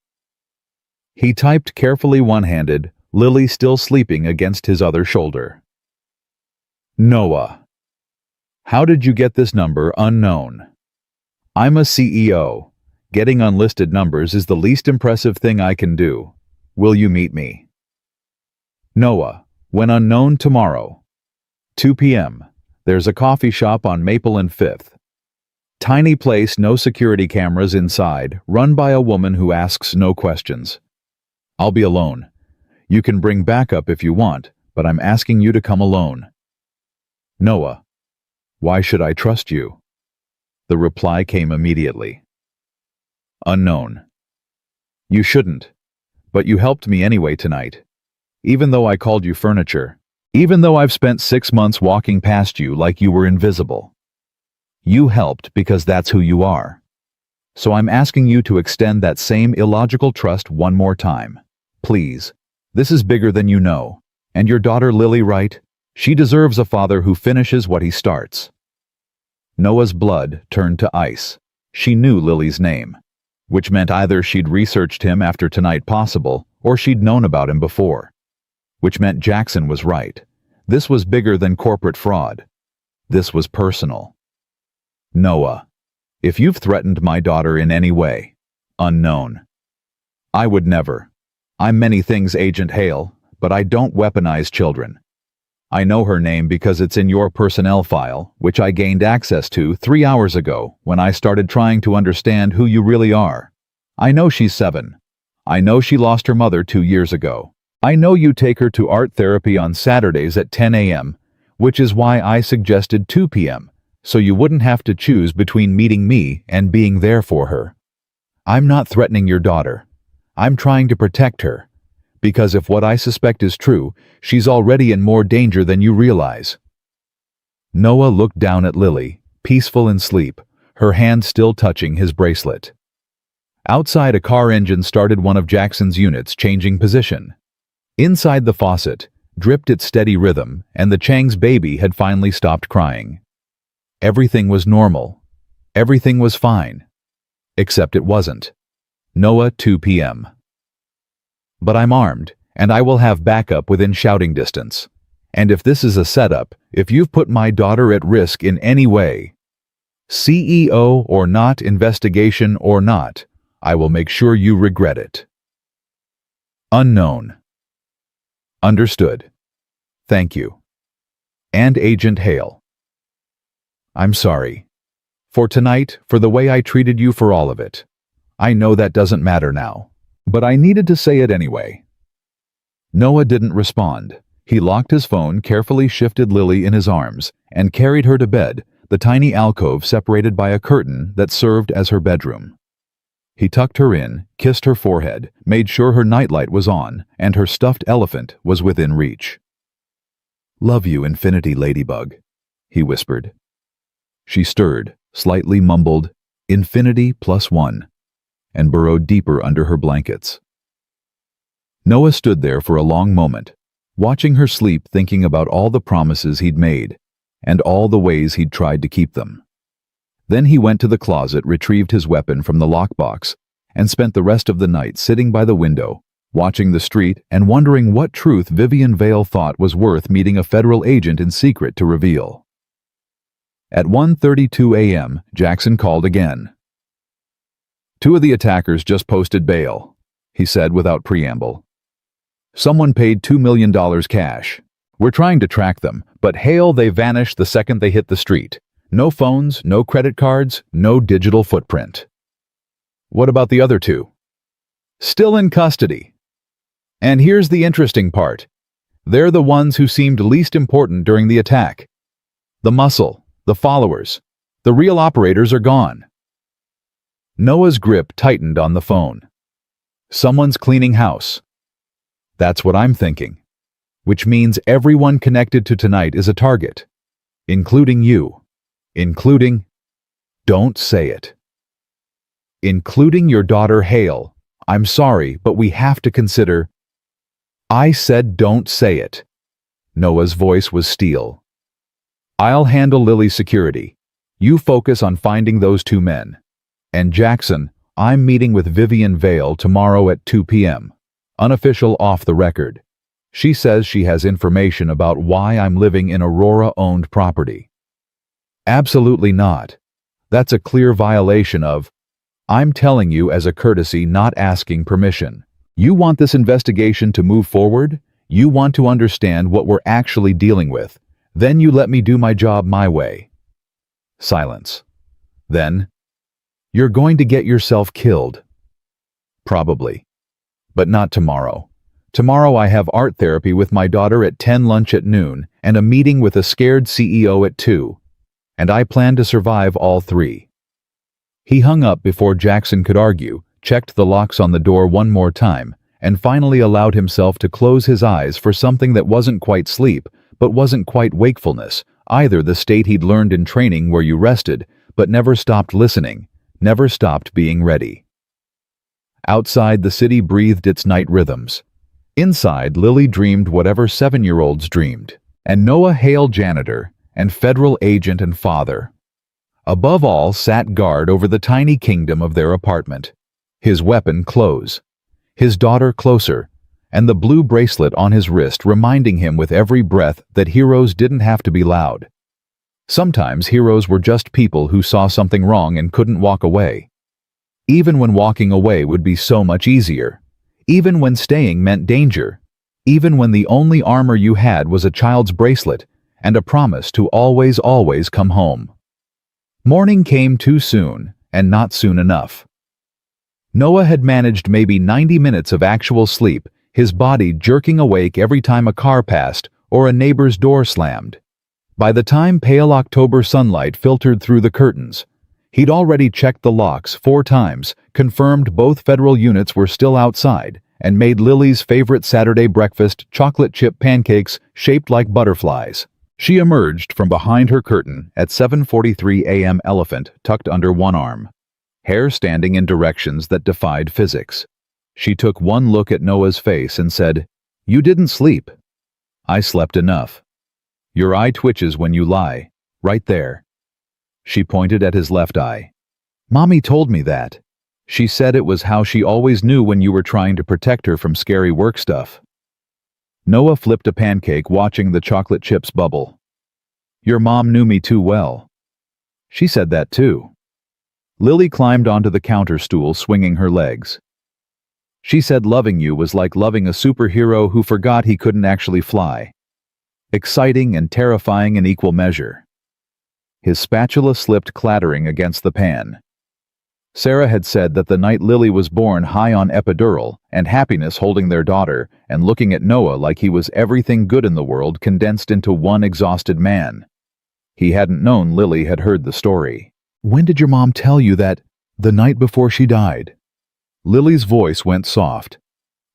He typed carefully one-handed, Lily still sleeping against his other shoulder. Noah. How did you get this number? Unknown. I'm a CEO. Getting unlisted numbers is the least impressive thing I can do. Will you meet me? Noah. When unknown tomorrow. 2 p.m. There's a coffee shop on Maple and 5th. Tiny place, no security cameras inside, run by a woman who asks no questions. I'll be alone. You can bring backup if you want, but I'm asking you to come alone. Noah. Why should I trust you? The reply came immediately. Unknown. You shouldn't. But you helped me anyway tonight. Even though I called you furniture. Even though I've spent 6 months walking past you like you were invisible. You helped because that's who you are. So I'm asking you to extend that same illogical trust one more time. Please. This is bigger than you know. And your daughter Lily, right? She deserves a father who finishes what he starts. Noah's blood turned to ice. She knew Lily's name, which meant either she'd researched him after tonight possible, or she'd known about him before. Which meant Jackson was right. This was bigger than corporate fraud. This was personal. Noah, if you've threatened my daughter in any way, unknown. I would never. I'm many things, Agent Hale, but I don't weaponize children. I know her name because it's in your personnel file, which I gained access to 3 hours ago when I started trying to understand who you really are. I know she's 7. I know she lost her mother 2 years ago. I know you take her to art therapy on Saturdays at 10 a.m., which is why I suggested 2 p.m., so you wouldn't have to choose between meeting me and being there for her. I'm not threatening your daughter. I'm trying to protect her, because if what I suspect is true, she's already in more danger than you realize." Noah looked down at Lily, peaceful in sleep, her hand still touching his bracelet. Outside, a car engine started one of Jackson's units, changing position. Inside, the faucet dripped its steady rhythm, and the Chang's baby had finally stopped crying. Everything was normal. Everything was fine. Except it wasn't. Noah, 2 p.m. "But I'm armed, and I will have backup within shouting distance. And if this is a setup, if you've put my daughter at risk in any way, CEO or not, investigation or not, I will make sure you regret it." Unknown. Understood. Thank you. And Agent Hale. I'm sorry. For tonight, for the way I treated you, for all of it. I know that doesn't matter now, but I needed to say it anyway. Noah didn't respond. He locked his phone, carefully shifted Lily in his arms, and carried her to bed, the tiny alcove separated by a curtain that served as her bedroom. He tucked her in, kissed her forehead, made sure her nightlight was on, and her stuffed elephant was within reach. "Love you, Infinity Ladybug," he whispered. She stirred, slightly mumbled, "Infinity +1," and burrowed deeper under her blankets. Noah stood there for a long moment, watching her sleep, thinking about all the promises he'd made, and all the ways he'd tried to keep them. Then he went to the closet, retrieved his weapon from the lockbox, and spent the rest of the night sitting by the window, watching the street and wondering what truth Vivian Vale thought was worth meeting a federal agent in secret to reveal. At 1:32 a.m., Jackson called again. "2 of the attackers just posted bail," he said without preamble. "Someone paid $2 million cash. We're trying to track them, but hail, they vanished the second they hit the street. No phones, no credit cards, no digital footprint." "What about the other 2? "Still in custody. And here's the interesting part. They're the ones who seemed least important during the attack. The muscle, the followers, the real operators are gone." Noah's grip tightened on the phone. "Someone's cleaning house." "That's what I'm thinking. Which means everyone connected to tonight is a target. Including you. Including... Don't say it. Including your daughter Hale. I'm sorry, but we have to consider..." "I said don't say it." Noah's voice was steel. "I'll handle Lily's security. You focus on finding those 2 men. And Jackson, I'm meeting with Vivian Vale tomorrow at 2 p.m. Unofficial, off the record. She says she has information about why I'm living in Aurora-owned property." "Absolutely not. That's a clear violation of..." "I'm telling you as a courtesy, not asking permission. You want this investigation to move forward? You want to understand what we're actually dealing with. Then you let me do my job my way." Silence. Then, "You're going to get yourself killed." "Probably. But not tomorrow. Tomorrow I have art therapy with my daughter at 10, lunch at noon, and a meeting with a scared CEO at 2. And I plan to survive all 3. He hung up before Jackson could argue, checked the locks on the door one more time, and finally allowed himself to close his eyes for something that wasn't quite sleep, but wasn't quite wakefulness, either, the state he'd learned in training where you rested, but never stopped listening, never stopped being ready. Outside, the city breathed its night rhythms. Inside, Lily dreamed whatever 7-year-olds dreamed, and Noah Hale, janitor, and federal agent and father. Above all, sat guard over the tiny kingdom of their apartment. His weapon close, his daughter closer, and the blue bracelet on his wrist reminding him with every breath that heroes didn't have to be loud. Sometimes heroes were just people who saw something wrong and couldn't walk away. Even when walking away would be so much easier. Even when staying meant danger. Even when the only armor you had was a child's bracelet and a promise to always, always come home. Morning came too soon, and not soon enough. Noah had managed maybe 90 minutes of actual sleep, his body jerking awake every time a car passed or a neighbor's door slammed. By the time pale October sunlight filtered through the curtains, he'd already checked the locks 4 times, confirmed both federal units were still outside, and made Lily's favorite Saturday breakfast, chocolate chip pancakes shaped like butterflies. She emerged from behind her curtain at 7:43 a.m. elephant tucked under one arm, hair standing in directions that defied physics. She took one look at Noah's face and said, "You didn't sleep." "I slept enough." "Your eye twitches when you lie. Right there." She pointed at his left eye. "Mommy told me that. She said it was how she always knew when you were trying to protect her from scary work stuff." Noah flipped a pancake, watching the chocolate chips bubble. "Your mom knew me too well." "She said that too." Lily climbed onto the counter stool, swinging her legs. "She said loving you was like loving a superhero who forgot he couldn't actually fly. Exciting and terrifying in equal measure." His spatula slipped clattering against the pan. Sarah had said that the night Lily was born high on epidural and happiness holding their daughter and looking at Noah like he was everything good in the world condensed into one exhausted man. He hadn't known Lily had heard the story. "When did your mom tell you that?" "The night before she died." Lily's voice went soft.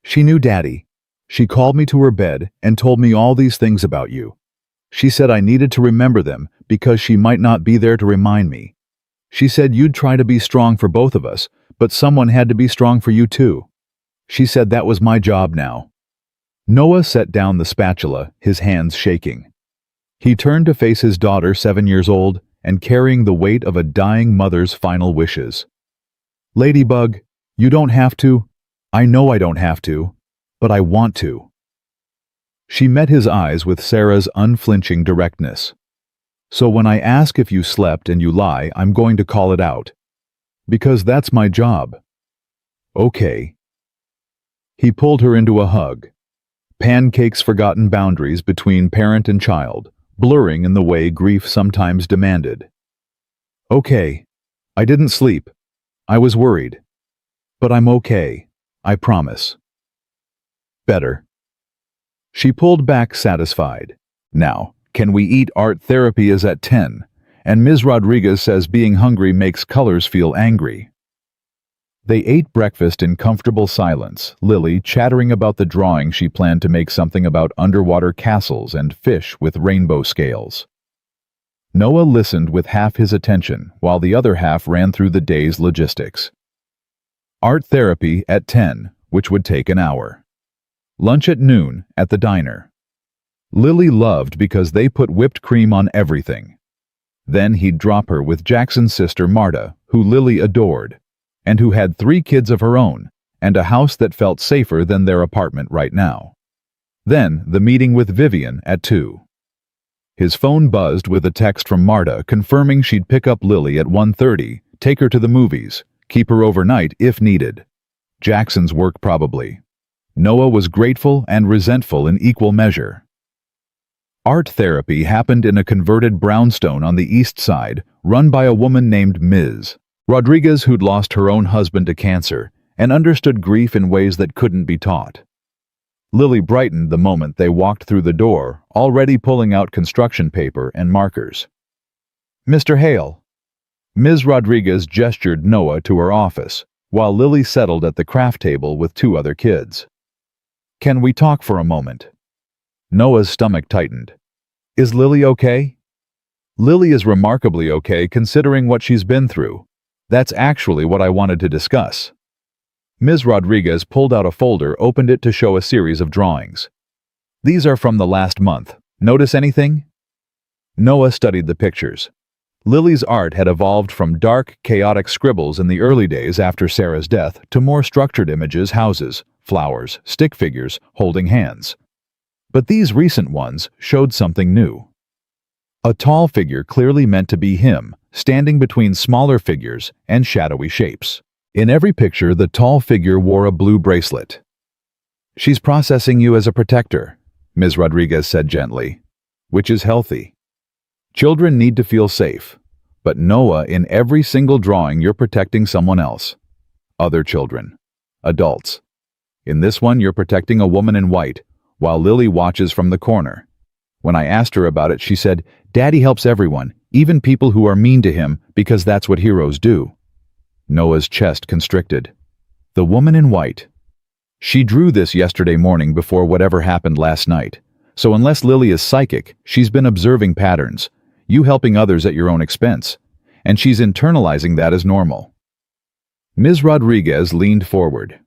"She knew Daddy. She called me to her bed and told me all these things about you. She said I needed to remember them because she might not be there to remind me. She said you'd try to be strong for both of us, but someone had to be strong for you too. She said that was my job now." Noah set down the spatula, his hands shaking. He turned to face his daughter, 7 years old, and carrying the weight of a dying mother's final wishes. "Ladybug, you don't have to. I know I don't have to, but I want to." She met his eyes with Sarah's unflinching directness. "So when I ask if you slept and you lie, I'm going to call it out. Because that's my job." "Okay." He pulled her into a hug. Pancakes' forgotten boundaries between parent and child, blurring in the way grief sometimes demanded. "Okay. I didn't sleep. I was worried. But I'm okay. I promise." "Better." She pulled back, satisfied. "Now, can we eat? Art therapy is at 10, and Ms. Rodriguez says being hungry makes colors feel angry." They ate breakfast in comfortable silence, Lily chattering about the drawing she planned to make something about underwater castles and fish with rainbow scales. Noah listened with half his attention, while the other half ran through the day's logistics. Art therapy at 10, which would take an hour. Lunch at noon at the diner. Lily loved because they put whipped cream on everything. Then he'd drop her with Jackson's sister Marta, who Lily adored, and who had 3 kids of her own, and a house that felt safer than their apartment right now. Then the meeting with Vivian at 2. His phone buzzed with a text from Marta confirming she'd pick up Lily at 1:30, take her to the movies, keep her overnight if needed. Jackson's work probably. Noah was grateful and resentful in equal measure. Art therapy happened in a converted brownstone on the east side, run by a woman named Ms. Rodriguez, who'd lost her own husband to cancer and understood grief in ways that couldn't be taught. Lily brightened the moment they walked through the door, already pulling out construction paper and markers. "Mr. Hale." Ms. Rodriguez gestured Noah to her office, while Lily settled at the craft table with 2 other kids. "Can we talk for a moment?" Noah's stomach tightened. "Is Lily okay?" "Lily is remarkably okay considering what she's been through. That's actually what I wanted to discuss." Ms. Rodriguez pulled out a folder, opened it to show a series of drawings. "These are from the last month. Notice anything?" Noah studied the pictures. Lily's art had evolved from dark, chaotic scribbles in the early days after Sarah's death to more structured images, houses, flowers, stick figures, holding hands. But these recent ones showed something new. A tall figure clearly meant to be him, standing between smaller figures and shadowy shapes. In every picture, the tall figure wore a blue bracelet. "She's processing you as a protector," Ms. Rodriguez said gently, "which is healthy. Children need to feel safe, but Noah, in every single drawing you're protecting someone else. Other children. Adults. In this one, you're protecting a woman in white, while Lily watches from the corner. When I asked her about it, she said, "Daddy helps everyone, even people who are mean to him, because that's what heroes do." Noah's chest constricted. The woman in white. She drew this yesterday morning before whatever happened last night. So unless Lily is psychic, she's been observing patterns, you helping others at your own expense, and she's internalizing that as normal. Ms. Rodriguez leaned forward.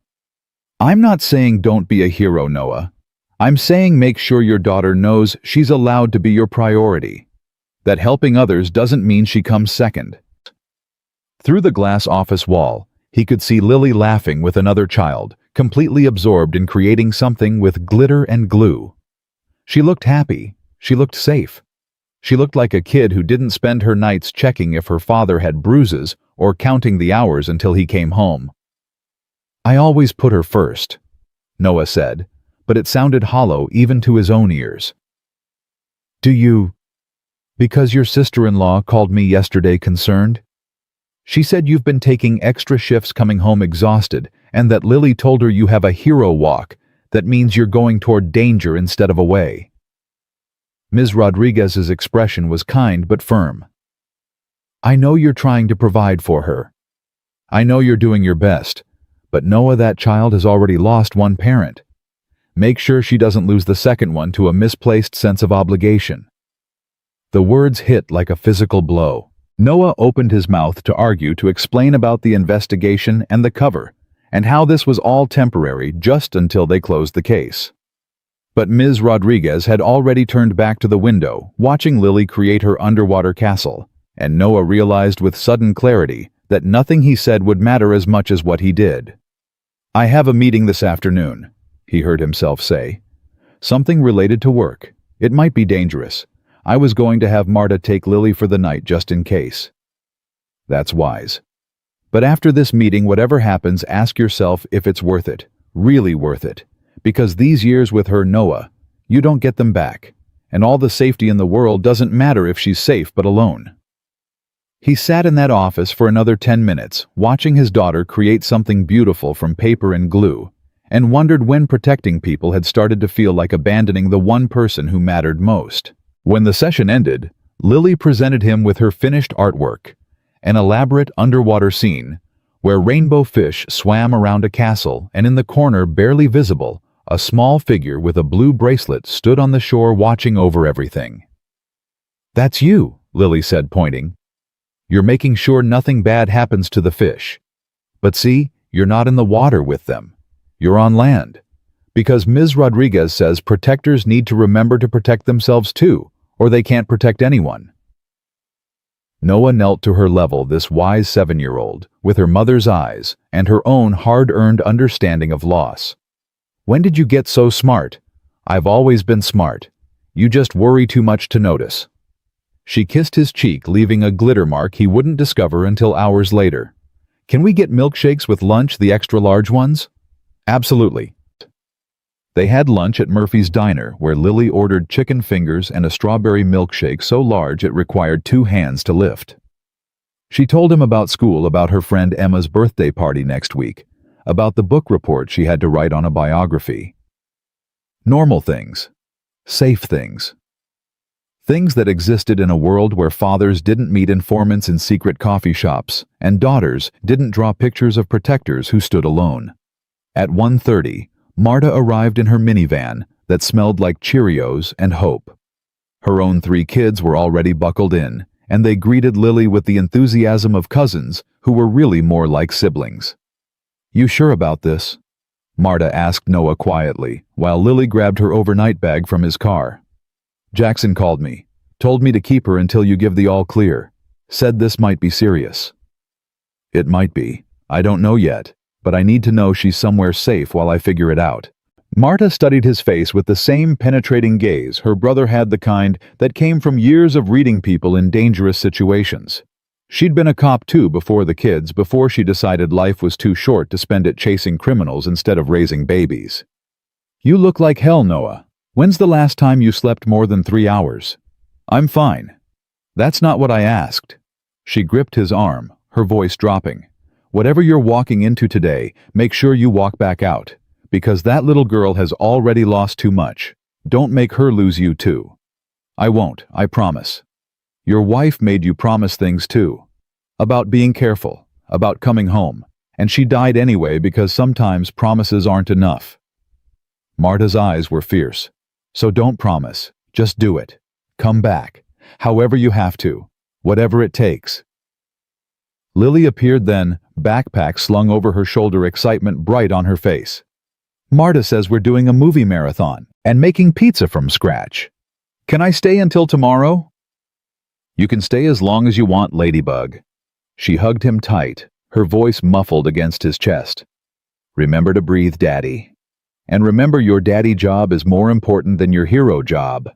"I'm not saying don't be a hero, Noah. I'm saying make sure your daughter knows she's allowed to be your priority. That helping others doesn't mean she comes second." Through the glass office wall, he could see Lily laughing with another child, completely absorbed in creating something with glitter and glue. She looked happy. She looked safe. She looked like a kid who didn't spend her nights checking if her father had bruises or counting the hours until he came home. "I always put her first," Noah said, but it sounded hollow even to his own ears. "Do you? Because your sister-in-law called me yesterday concerned? She said you've been taking extra shifts coming home exhausted, and that Lily told her you have a hero walk that means you're going toward danger instead of away." Ms. Rodriguez's expression was kind but firm. "I know you're trying to provide for her. I know you're doing your best, but Noah, that child has already lost one parent. Make sure she doesn't lose the second one to a misplaced sense of obligation." The words hit like a physical blow. Noah opened his mouth to argue, to explain about the investigation and the cover, and how this was all temporary just until they closed the case. But Ms. Rodriguez had already turned back to the window, watching Lily create her underwater castle, and Noah realized with sudden clarity that nothing he said would matter as much as what he did. "I have a meeting this afternoon," he heard himself say. "Something related to work. It might be dangerous. I was going to have Marta take Lily for the night just in case." That's wise. But after this meeting, whatever happens, ask yourself if it's worth it, really worth it. Because these years with her, Noah, you don't get them back. And all the safety in the world doesn't matter if she's safe but alone. He sat in that office for another 10 minutes, watching his daughter create something beautiful from paper and glue, and wondered when protecting people had started to feel like abandoning the one person who mattered most. When the session ended, Lily presented him with her finished artwork, an elaborate underwater scene where rainbow fish swam around a castle, and in the corner, barely visible, a small figure with a blue bracelet stood on the shore watching over everything. "That's you," Lily said, pointing. "You're making sure nothing bad happens to the fish. But see, you're not in the water with them. You're on land. Because Ms. Rodriguez says protectors need to remember to protect themselves too, or they can't protect anyone." Noah knelt to her level, this wise 7-year-old, with her mother's eyes and her own hard-earned understanding of loss. "When did you get so smart?" "I've always been smart. You just worry too much to notice." She kissed his cheek, leaving a glitter mark he wouldn't discover until hours later. "Can we get milkshakes with lunch, the extra large ones?" "Absolutely." They had lunch at Murphy's Diner, where Lily ordered chicken fingers and a strawberry milkshake so large it required 2 hands to lift. She told him about school, about her friend Emma's birthday party next week, about the book report she had to write on a biography. Normal things. Safe things. Things that existed in a world where fathers didn't meet informants in secret coffee shops, and daughters didn't draw pictures of protectors who stood alone. At 1:30, Marta arrived in her minivan that smelled like Cheerios and hope. Her own 3 kids were already buckled in, and they greeted Lily with the enthusiasm of cousins who were really more like siblings. "You sure about this?" Marta asked Noah quietly, while Lily grabbed her overnight bag from his car. "Jackson called me, told me to keep her until you give the all clear. Said this might be serious." "It might be. I don't know yet. But I need to know she's somewhere safe while I figure it out." Marta studied his face with the same penetrating gaze her brother had, the kind that came from years of reading people in dangerous situations. She'd been a cop too before the kids, before she decided life was too short to spend it chasing criminals instead of raising babies. "You look like hell, Noah. When's the last time you slept more than 3 hours?" "I'm fine." "That's not what I asked." She gripped his arm, her voice dropping. Whatever you're walking into today, make sure you walk back out, because that little girl has already lost too much. Don't make her lose you too. I won't, I promise. Your wife made you promise things too. About being careful, about coming home, and she died anyway because sometimes promises aren't enough. Marta's eyes were fierce. So don't promise, just do it. Come back, however you have to, whatever it takes. Lily appeared then, backpack slung over her shoulder, excitement bright on her face. Marta says we're doing a movie marathon and making pizza from scratch. Can I stay until tomorrow? You can stay as long as you want, Ladybug. She hugged him tight, her voice muffled against his chest. Remember to breathe, Daddy. And remember, your daddy job is more important than your hero job.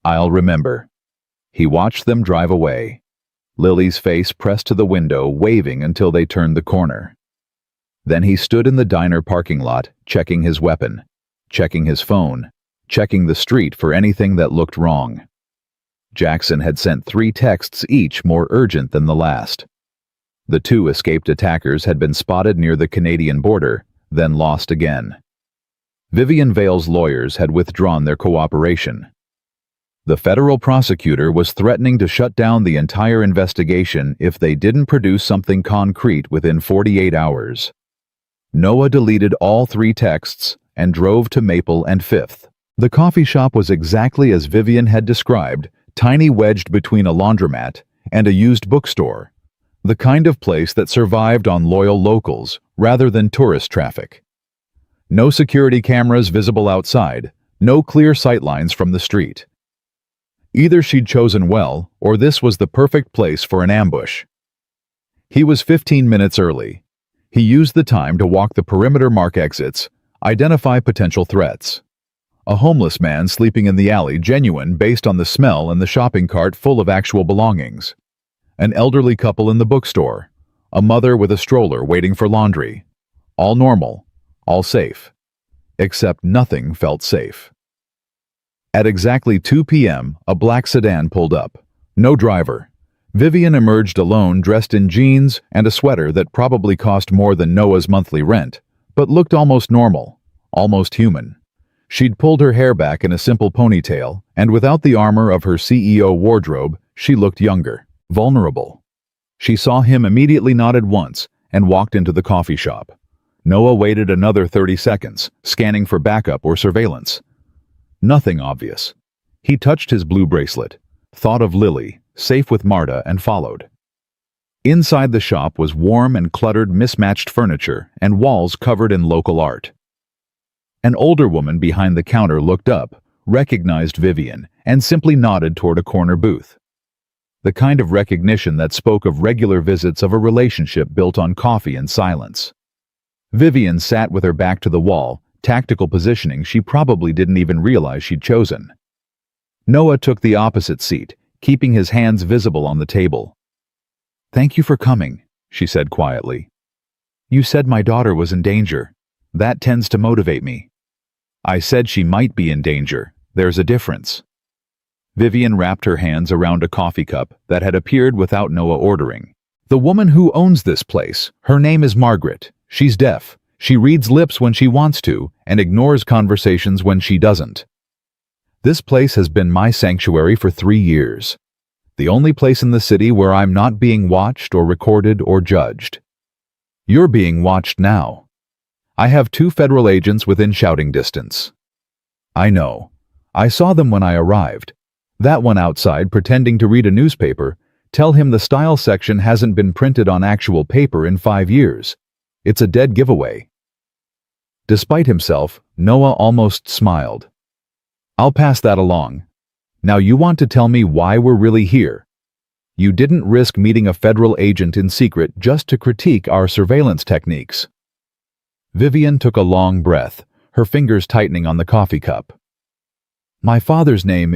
I'll remember. He watched them drive away. Lily's face pressed to the window, waving until they turned the corner. Then he stood in the diner parking lot, checking his weapon, checking his phone, checking the street for anything that looked wrong. Jackson had sent 3 texts, each more urgent than the last. The 2 escaped attackers had been spotted near the Canadian border, then lost again. Vivian Vale's lawyers had withdrawn their cooperation. The federal prosecutor was threatening to shut down the entire investigation if they didn't produce something concrete within 48 hours. Noah deleted all 3 texts and drove to Maple and 5th. The coffee shop was exactly as Vivian had described, tiny, wedged between a laundromat and a used bookstore, the kind of place that survived on loyal locals rather than tourist traffic. No security cameras visible outside, no clear sightlines from the street. Either she'd chosen well, or this was the perfect place for an ambush. He was 15 minutes early. He used the time to walk the perimeter, mark exits, identify potential threats. A homeless man sleeping in the alley, genuine based on the smell, and the shopping cart full of actual belongings. An elderly couple in the bookstore. A mother with a stroller waiting for laundry. All normal, all safe. Except nothing felt safe. At exactly 2 p.m., a black sedan pulled up. No driver. Vivian emerged alone, dressed in jeans and a sweater that probably cost more than Noah's monthly rent, but looked almost normal, almost human. She'd pulled her hair back in a simple ponytail, and without the armor of her CEO wardrobe, she looked younger, vulnerable. She saw him, immediately nodded once, and walked into the coffee shop. Noah waited another 30 seconds, scanning for backup or surveillance. Nothing obvious. He touched his blue bracelet, thought of Lily, safe with Marta, and followed. Inside the shop was warm and cluttered, mismatched furniture and walls covered in local art. An older woman behind the counter looked up, recognized Vivian, and simply nodded toward a corner booth. The kind of recognition that spoke of regular visits, of a relationship built on coffee and silence. Vivian sat with her back to the wall, tactical positioning she probably didn't even realize she'd chosen. Noah took the opposite seat, keeping his hands visible on the table. "Thank you for coming," she said quietly. "You said my daughter was in danger. That tends to motivate me." "I said she might be in danger. There's a difference." Vivian wrapped her hands around a coffee cup that had appeared without Noah ordering. "The woman who owns this place, her name is Margaret. She's deaf. She reads lips when she wants to and ignores conversations when she doesn't. This place has been my sanctuary for 3 years. The only place in the city where I'm not being watched or recorded or judged. You're being watched now. I have 2 federal agents within shouting distance." "I know. I saw them when I arrived. That one outside pretending to read a newspaper. Tell him the style section hasn't been printed on actual paper in 5 years. It's a dead giveaway." Despite himself, Noah almost smiled. "I'll pass that along. Now you want to tell me why we're really here? You didn't risk meeting a federal agent in secret just to critique our surveillance techniques." Vivian took a long breath, her fingers tightening on the coffee cup. "My father's name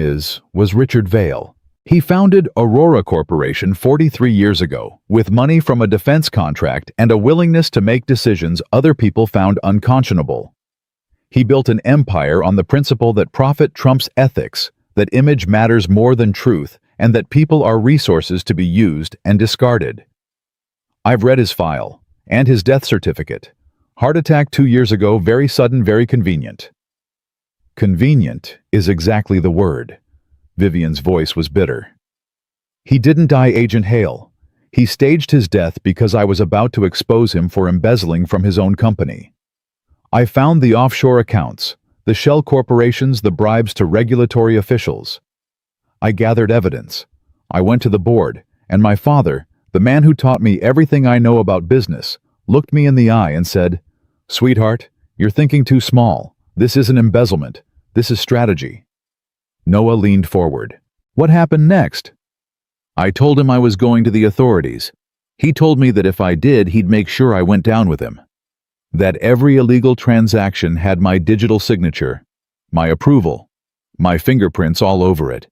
was Richard Vale. He founded Aurora Corporation 43 years ago, with money from a defense contract and a willingness to make decisions other people found unconscionable. He built an empire on the principle that profit trumps ethics, that image matters more than truth, and that people are resources to be used and discarded. I've read his file, And his death certificate. Heart attack 2 years ago, very sudden, very convenient. Convenient is exactly the word. Vivian's voice was bitter. He didn't die, Agent Hale. He staged his death because I was about to expose him for embezzling from his own company. I found the offshore accounts, the shell corporations, the bribes to regulatory officials. I gathered evidence. I went to the board, and my father, the man who taught me everything I know about business, looked me in the eye and said, "Sweetheart, you're thinking too small. This isn't embezzlement. This is strategy." Noah leaned forward. What happened next? I told him I was going to the authorities. He told me that if I did, he'd make sure I went down with him. That every illegal transaction had my digital signature, my approval, my fingerprints all over it.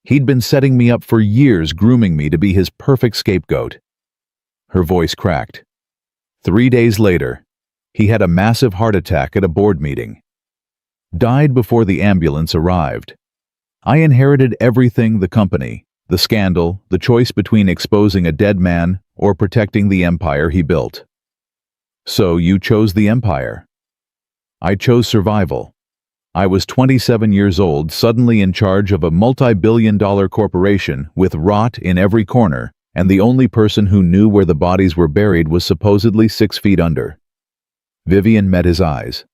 He'd been setting me up for years, grooming me to be his perfect scapegoat. Her voice cracked. 3 days later, he had a massive heart attack at a board meeting. Died before the ambulance arrived. I inherited everything: the company, the scandal, the choice between exposing a dead man or protecting the empire he built. So you chose the empire. I chose survival. I was 27 years old, suddenly in charge of a multi-billion-dollar corporation with rot in every corner, and the only person who knew where the bodies were buried was supposedly 6 feet under. Vivian met his eyes.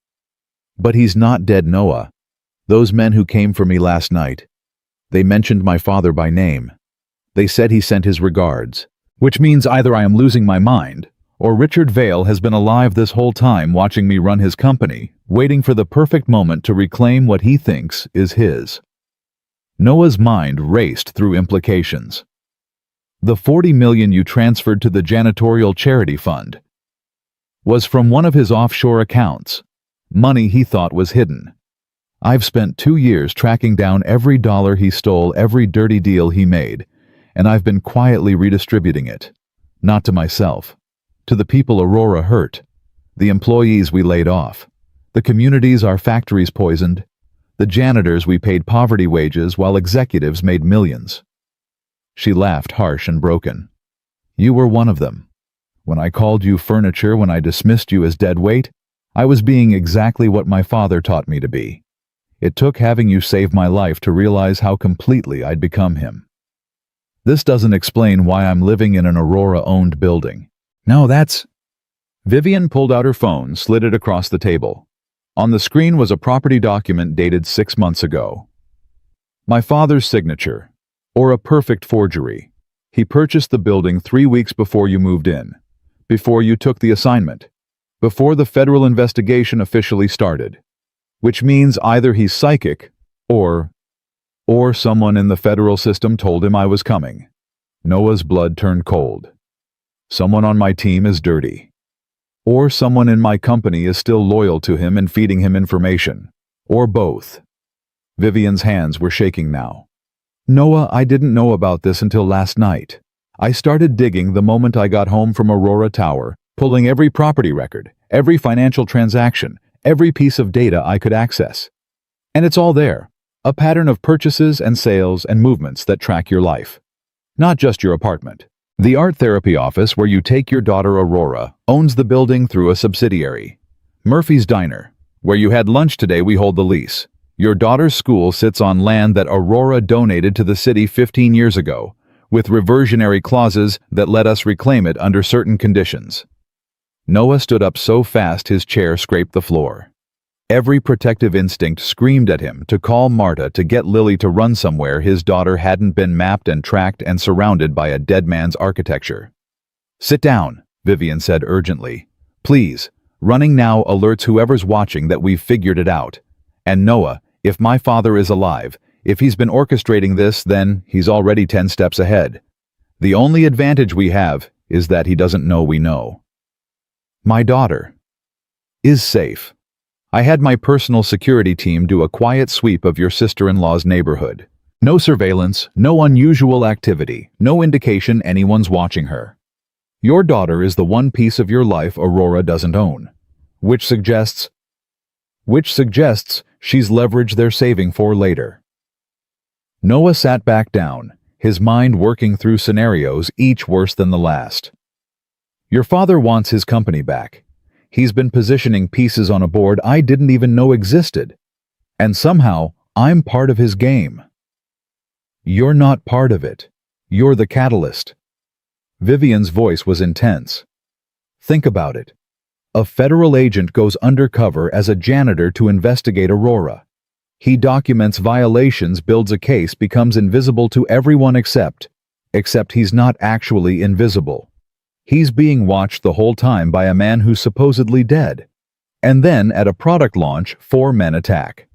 But he's not dead, Noah. Those men who came for me last night, they mentioned my father by name. They said he sent his regards, which means either I am losing my mind, or Richard Vale has been alive this whole time watching me run his company, waiting for the perfect moment to reclaim what he thinks is his. Noah's mind raced through implications. The $40 million you transferred to the janitorial charity fund was from one of his offshore accounts, money he thought was hidden. I've spent 2 years tracking down every dollar he stole, every dirty deal he made, and I've been quietly redistributing it. Not to myself. To the people Aurora hurt. The employees we laid off. The communities our factories poisoned. The janitors we paid poverty wages while executives made millions. She laughed, harsh and broken. You were one of them. When I called you furniture, when I dismissed you as dead weight, I was being exactly what my father taught me to be. It took having you save my life to realize how completely I'd become him. This doesn't explain why I'm living in an Aurora-owned building. No, that's... Vivian pulled out her phone, slid it across the table. On the screen was a property document dated 6 months ago. My father's signature, or a perfect forgery. He purchased the building 3 weeks before you moved in, before you took the assignment, before the federal investigation officially started. Which means either he's psychic, or someone in the federal system told him I was coming. Noah's blood turned cold. Someone on my team is dirty. Or someone in my company is still loyal to him and feeding him information. Or both. Vivian's hands were shaking now. Noah, I didn't know about this until last night. I started digging the moment I got home from Aurora Tower, pulling every property record, every financial transaction, every piece of data I could access. And it's all there. A pattern of purchases and sales and movements that track your life. Not just your apartment. The art therapy office where you take your daughter Aurora owns the building through a subsidiary. Murphy's Diner, where you had lunch today, we hold the lease. Your daughter's school sits on land that Aurora donated to the city 15 years ago, with reversionary clauses that let us reclaim it under certain conditions. Noah stood up so fast his chair scraped the floor. Every protective instinct screamed at him to call Marta to get Lily to run somewhere his daughter hadn't been mapped and tracked and surrounded by a dead man's architecture. Sit down, Vivian said urgently. Please, running now alerts whoever's watching that we've figured it out. And Noah, if my father is alive, if he's been orchestrating this, then he's already 10 steps ahead. The only advantage we have is that he doesn't know we know. My daughter is safe. I had my personal security team do a quiet sweep of your sister-in-law's neighborhood. No surveillance, no unusual activity, no indication anyone's watching her. Your daughter is the one piece of your life Aurora doesn't own, which suggests she's leveraged their saving for later. Noah sat back down, his mind working through scenarios, each worse than the last. Your father wants his company back. He's been positioning pieces on a board I didn't even know existed. And somehow, I'm part of his game. You're not part of it. You're the catalyst. Vivian's voice was intense. Think about it. A federal agent goes undercover as a janitor to investigate Aurora. He documents violations, builds a case, becomes invisible to everyone except he's not actually invisible. He's being watched the whole time by a man who's supposedly dead. And then, at a product launch, 4 men attack.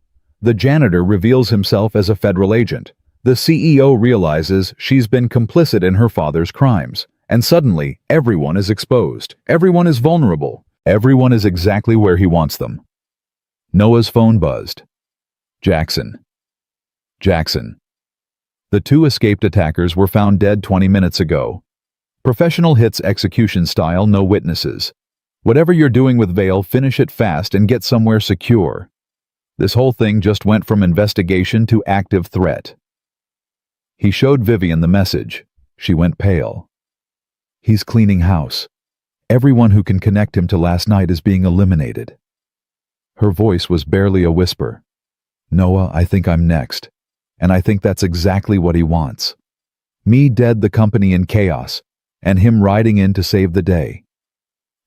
The janitor reveals himself as a federal agent. The CEO realizes she's been complicit in her father's crimes. And suddenly, everyone is exposed. Everyone is vulnerable. Everyone is exactly where he wants them. Noah's phone buzzed. Jackson. The 2 escaped attackers were found dead 20 minutes ago. Professional hits execution style, no witnesses. Whatever you're doing with Vale, finish it fast and get somewhere secure. This whole thing just went from investigation to active threat. He showed Vivian the message. She went pale. He's cleaning house. Everyone who can connect him to last night is being eliminated. Her voice was barely a whisper. Noah, I think I'm next. And I think that's exactly what he wants. Me dead, the company in chaos, and him riding in to save the day.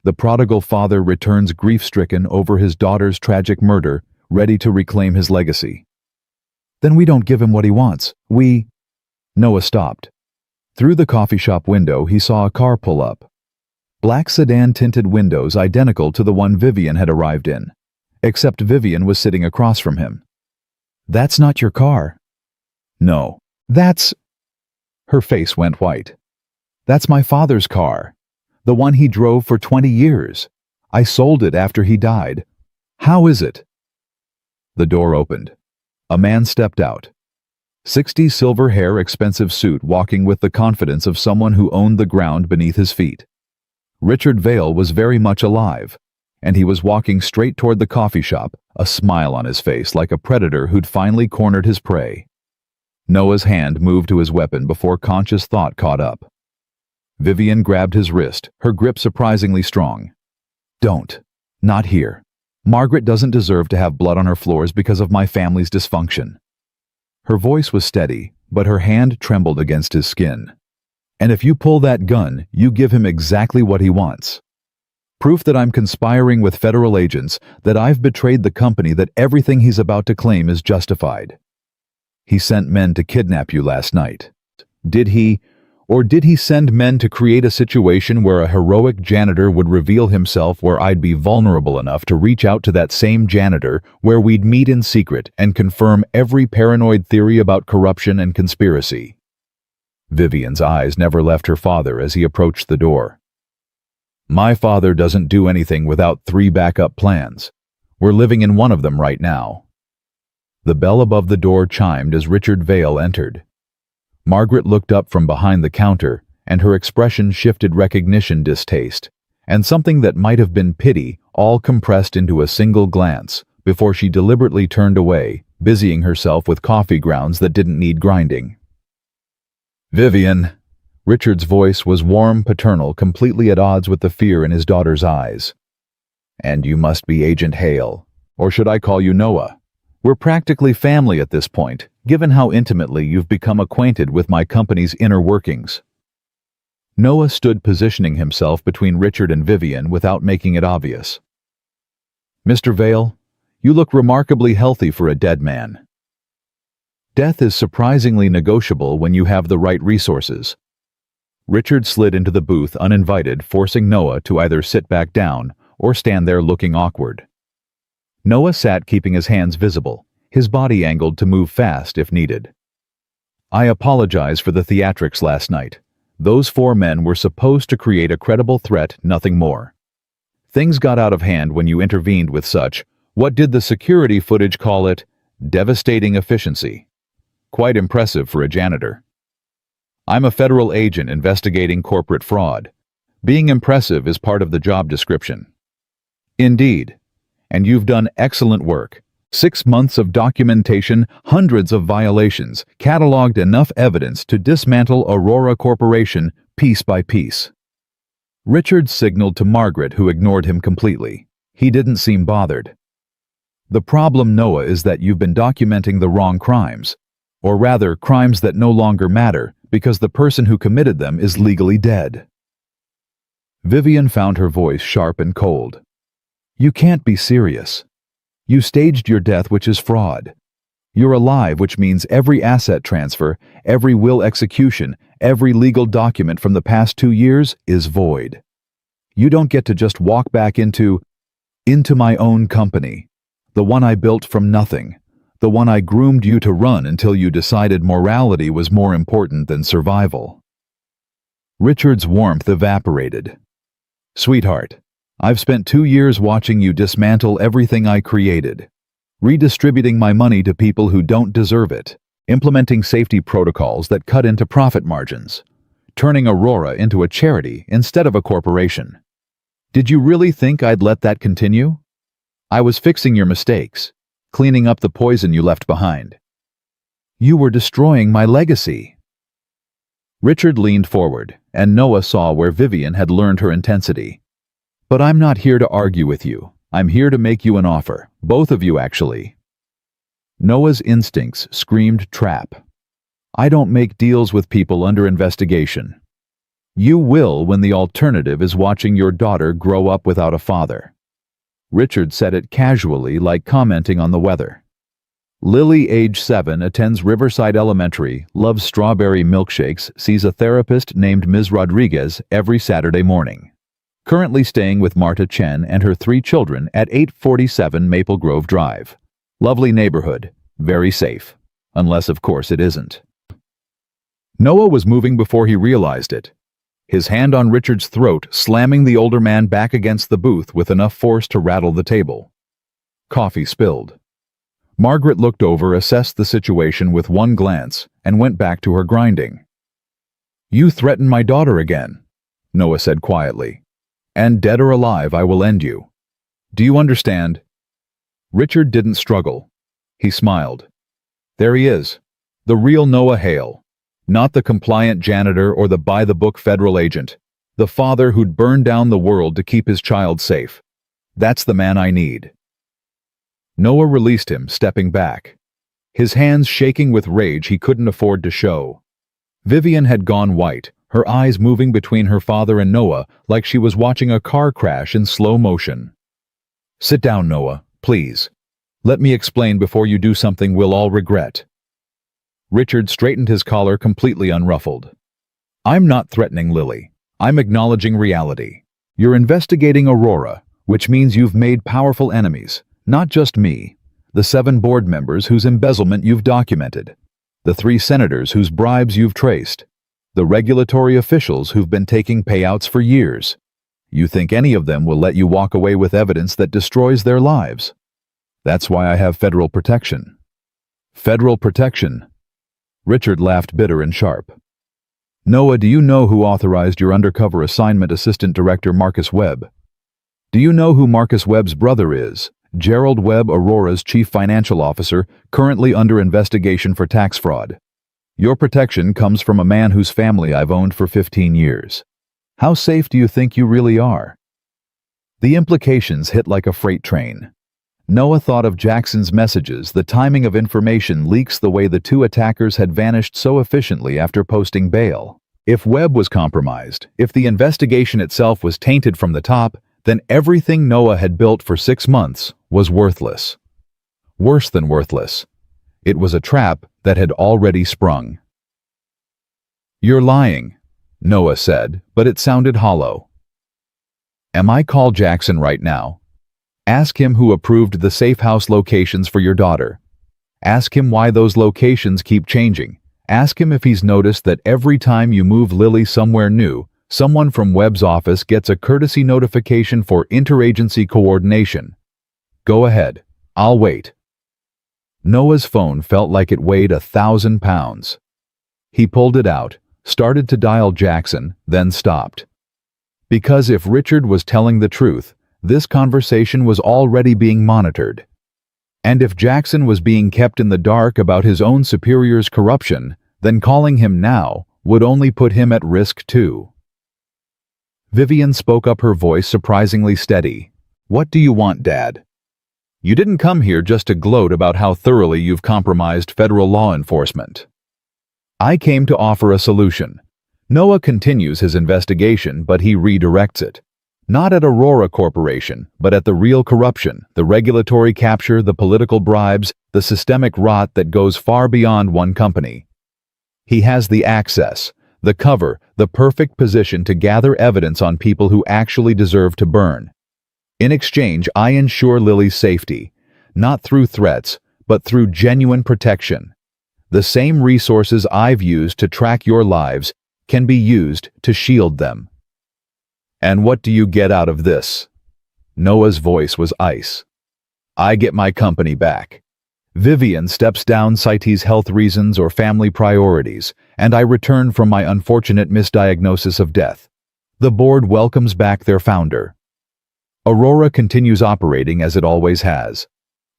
The prodigal father returns grief-stricken over his daughter's tragic murder, ready to reclaim his legacy. Then we don't give him what he wants. Noah stopped. Through the coffee shop window, he saw a car pull up. Black sedan-tinted windows identical to the one Vivian had arrived in, except Vivian was sitting across from him. That's not your car. No, that's... Her face went white. That's my father's car. The one he drove for 20 years. I sold it after he died. How is it? The door opened. A man stepped out. 60s silver hair, expensive suit, walking with the confidence of someone who owned the ground beneath his feet. Richard Vale was very much alive, and he was walking straight toward the coffee shop, a smile on his face like a predator who'd finally cornered his prey. Noah's hand moved to his weapon before conscious thought caught up. Vivian grabbed his wrist, her grip surprisingly strong. Don't. Not here. Margaret doesn't deserve to have blood on her floors because of my family's dysfunction. Her voice was steady, but her hand trembled against his skin. And if you pull that gun, you give him exactly what he wants. Proof that I'm conspiring with federal agents, that I've betrayed the company, that everything he's about to claim is justified. He sent men to kidnap you last night. Did he? Or did he send men to create a situation where a heroic janitor would reveal himself, where I'd be vulnerable enough to reach out to that same janitor, where we'd meet in secret and confirm every paranoid theory about corruption and conspiracy? Vivian's eyes never left her father as he approached the door. My father doesn't do anything without 3 backup plans. We're living in one of them right now. The bell above the door chimed as Richard Vale entered. Margaret looked up from behind the counter, and her expression shifted recognition, distaste, and something that might have been pity, all compressed into a single glance, before she deliberately turned away, busying herself with coffee grounds that didn't need grinding. Vivian. Richard's voice was warm, paternal, completely at odds with the fear in his daughter's eyes. And you must be Agent Hale. Or should I call you Noah? We're practically family at this point, given how intimately you've become acquainted with my company's inner workings. Noah stood positioning himself between Richard and Vivian without making it obvious. Mr. Vale, you look remarkably healthy for a dead man. Death is surprisingly negotiable when you have the right resources. Richard slid into the booth uninvited, forcing Noah to either sit back down or stand there looking awkward. Noah sat, keeping his hands visible, his body angled to move fast if needed. I apologize for the theatrics last night. Those 4 men were supposed to create a credible threat, nothing more. Things got out of hand when you intervened with such, what did the security footage call it? Devastating efficiency. Quite impressive for a janitor. I'm a federal agent investigating corporate fraud. Being impressive is part of the job description. Indeed. And you've done excellent work. 6 months of documentation, hundreds of violations, cataloged enough evidence to dismantle Aurora Corporation piece by piece. Richard signaled to Margaret, who ignored him completely. He didn't seem bothered. The problem, Noah, is that you've been documenting the wrong crimes. Or rather, crimes that no longer matter because the person who committed them is legally dead. Vivian found her voice sharp and cold. You can't be serious. You staged your death, which is fraud. You're alive, which means every asset transfer, every will execution, every legal document from the past 2 years is void. You don't get to just walk back into my own company, the one I built from nothing, the one I groomed you to run until you decided morality was more important than survival. Richard's warmth evaporated. Sweetheart, I've spent 2 years watching you dismantle everything I created, redistributing my money to people who don't deserve it, implementing safety protocols that cut into profit margins, turning Aurora into a charity instead of a corporation. Did you really think I'd let that continue? I was fixing your mistakes, cleaning up the poison you left behind. You were destroying my legacy. Richard leaned forward, and Noah saw where Vivian had learned her intensity. But I'm not here to argue with you. I'm here to make you an offer. Both of you, actually. Noah's instincts screamed trap. I don't make deals with people under investigation. You will when the alternative is watching your daughter grow up without a father. Richard said it casually, like commenting on the weather. Lily, age 7, attends Riverside Elementary, loves strawberry milkshakes, sees a therapist named Ms. Rodriguez every Saturday morning. Currently staying with Marta Chen and her 3 children at 847 Maple Grove Drive. Lovely neighborhood, very safe. Unless, of course, it isn't. Noah was moving before he realized it. His hand on Richard's throat, slamming the older man back against the booth with enough force to rattle the table. Coffee spilled. Margaret looked over, assessed the situation with one glance, and went back to her grinding. You threaten my daughter again, Noah said quietly. And dead or alive, I will end you. Do you understand? Richard didn't struggle. He smiled. There he is, the real Noah Hale. Not the compliant janitor or the by-the-book federal agent. The father who'd burn down the world to keep his child safe. That's the man I need. Noah released him, stepping back. His hands shaking with rage he couldn't afford to show. Vivian had gone white, her eyes moving between her father and Noah like she was watching a car crash in slow motion. Sit down, Noah, please. Let me explain before you do something we'll all regret. Richard straightened his collar, completely unruffled. I'm not threatening Lily. I'm acknowledging reality. You're investigating Aurora, which means you've made powerful enemies. Not just me, the 7 board members whose embezzlement you've documented, the 3 senators whose bribes you've traced, the regulatory officials who've been taking payouts for years. You think any of them will let you walk away with evidence that destroys their lives? That's why I have federal protection. Federal protection? Richard laughed, bitter and sharp. Noah, do you know who authorized your undercover assignment, Assistant Director Marcus Webb? Do you know who Marcus Webb's brother is? Gerald Webb, Aurora's Chief Financial Officer, currently under investigation for tax fraud. Your protection comes from a man whose family I've owned for 15 years. How safe do you think you really are? The implications hit like a freight train. Noah thought of Jackson's messages, the timing of information leaks, the way the 2 attackers had vanished so efficiently after posting bail. If Webb was compromised, if the investigation itself was tainted from the top, then everything Noah had built for 6 months was worthless. Worse than worthless. It was a trap that had already sprung. You're lying, Noah said, but it sounded hollow. Am I call Jackson right now? Ask him who approved the safe house locations for your daughter. Ask him why those locations keep changing. Ask him if he's noticed that every time you move Lily somewhere new, someone from Webb's office gets a courtesy notification for interagency coordination. Go ahead. I'll wait. Noah's phone felt like it weighed 1,000 pounds. He pulled it out, started to dial Jackson, then stopped. Because if Richard was telling the truth, this conversation was already being monitored. And if Jackson was being kept in the dark about his own superior's corruption, then calling him now would only put him at risk too. Vivian spoke up, her voice surprisingly steady. "What do you want, Dad? You didn't come here just to gloat about how thoroughly you've compromised federal law enforcement. I came to offer a solution." Noah continues his investigation, but he redirects it. Not at Aurora Corporation, but at the real corruption, the regulatory capture, the political bribes, the systemic rot that goes far beyond one company. He has the access, the cover, the perfect position to gather evidence on people who actually deserve to burn. In exchange, I ensure Lily's safety, not through threats, but through genuine protection. The same resources I've used to track your lives can be used to shield them. And what do you get out of this? Noah's voice was ice. I get my company back. Vivian steps down, cites health reasons or family priorities, and I return from my unfortunate misdiagnosis of death. The board welcomes back their founder. Aurora continues operating as it always has.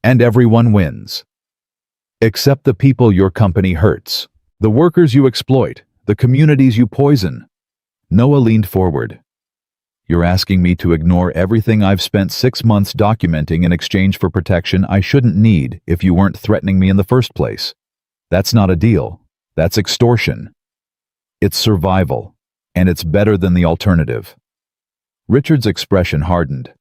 And everyone wins. Except the people your company hurts. The workers you exploit. The communities you poison. Noah leaned forward. You're asking me to ignore everything I've spent 6 months documenting in exchange for protection I shouldn't need if you weren't threatening me in the first place. That's not a deal. That's extortion. It's survival, and it's better than the alternative. Richard's expression hardened.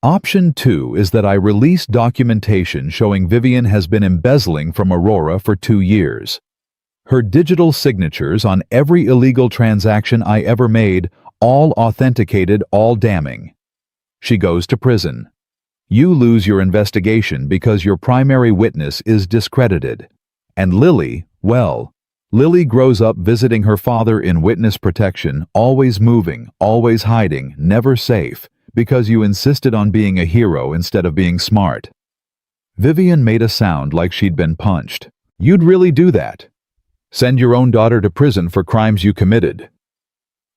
Option 2 is that I release documentation showing Vivian has been embezzling from Aurora for 2 years. Her digital signatures on every illegal transaction I ever made, all authenticated, all damning. She goes to prison. You lose your investigation because your primary witness is discredited. And Lily, well, Lily grows up visiting her father in witness protection, always moving, always hiding, never safe, because you insisted on being a hero instead of being smart. Vivian made a sound like she'd been punched. You'd really do that? Send your own daughter to prison for crimes you committed?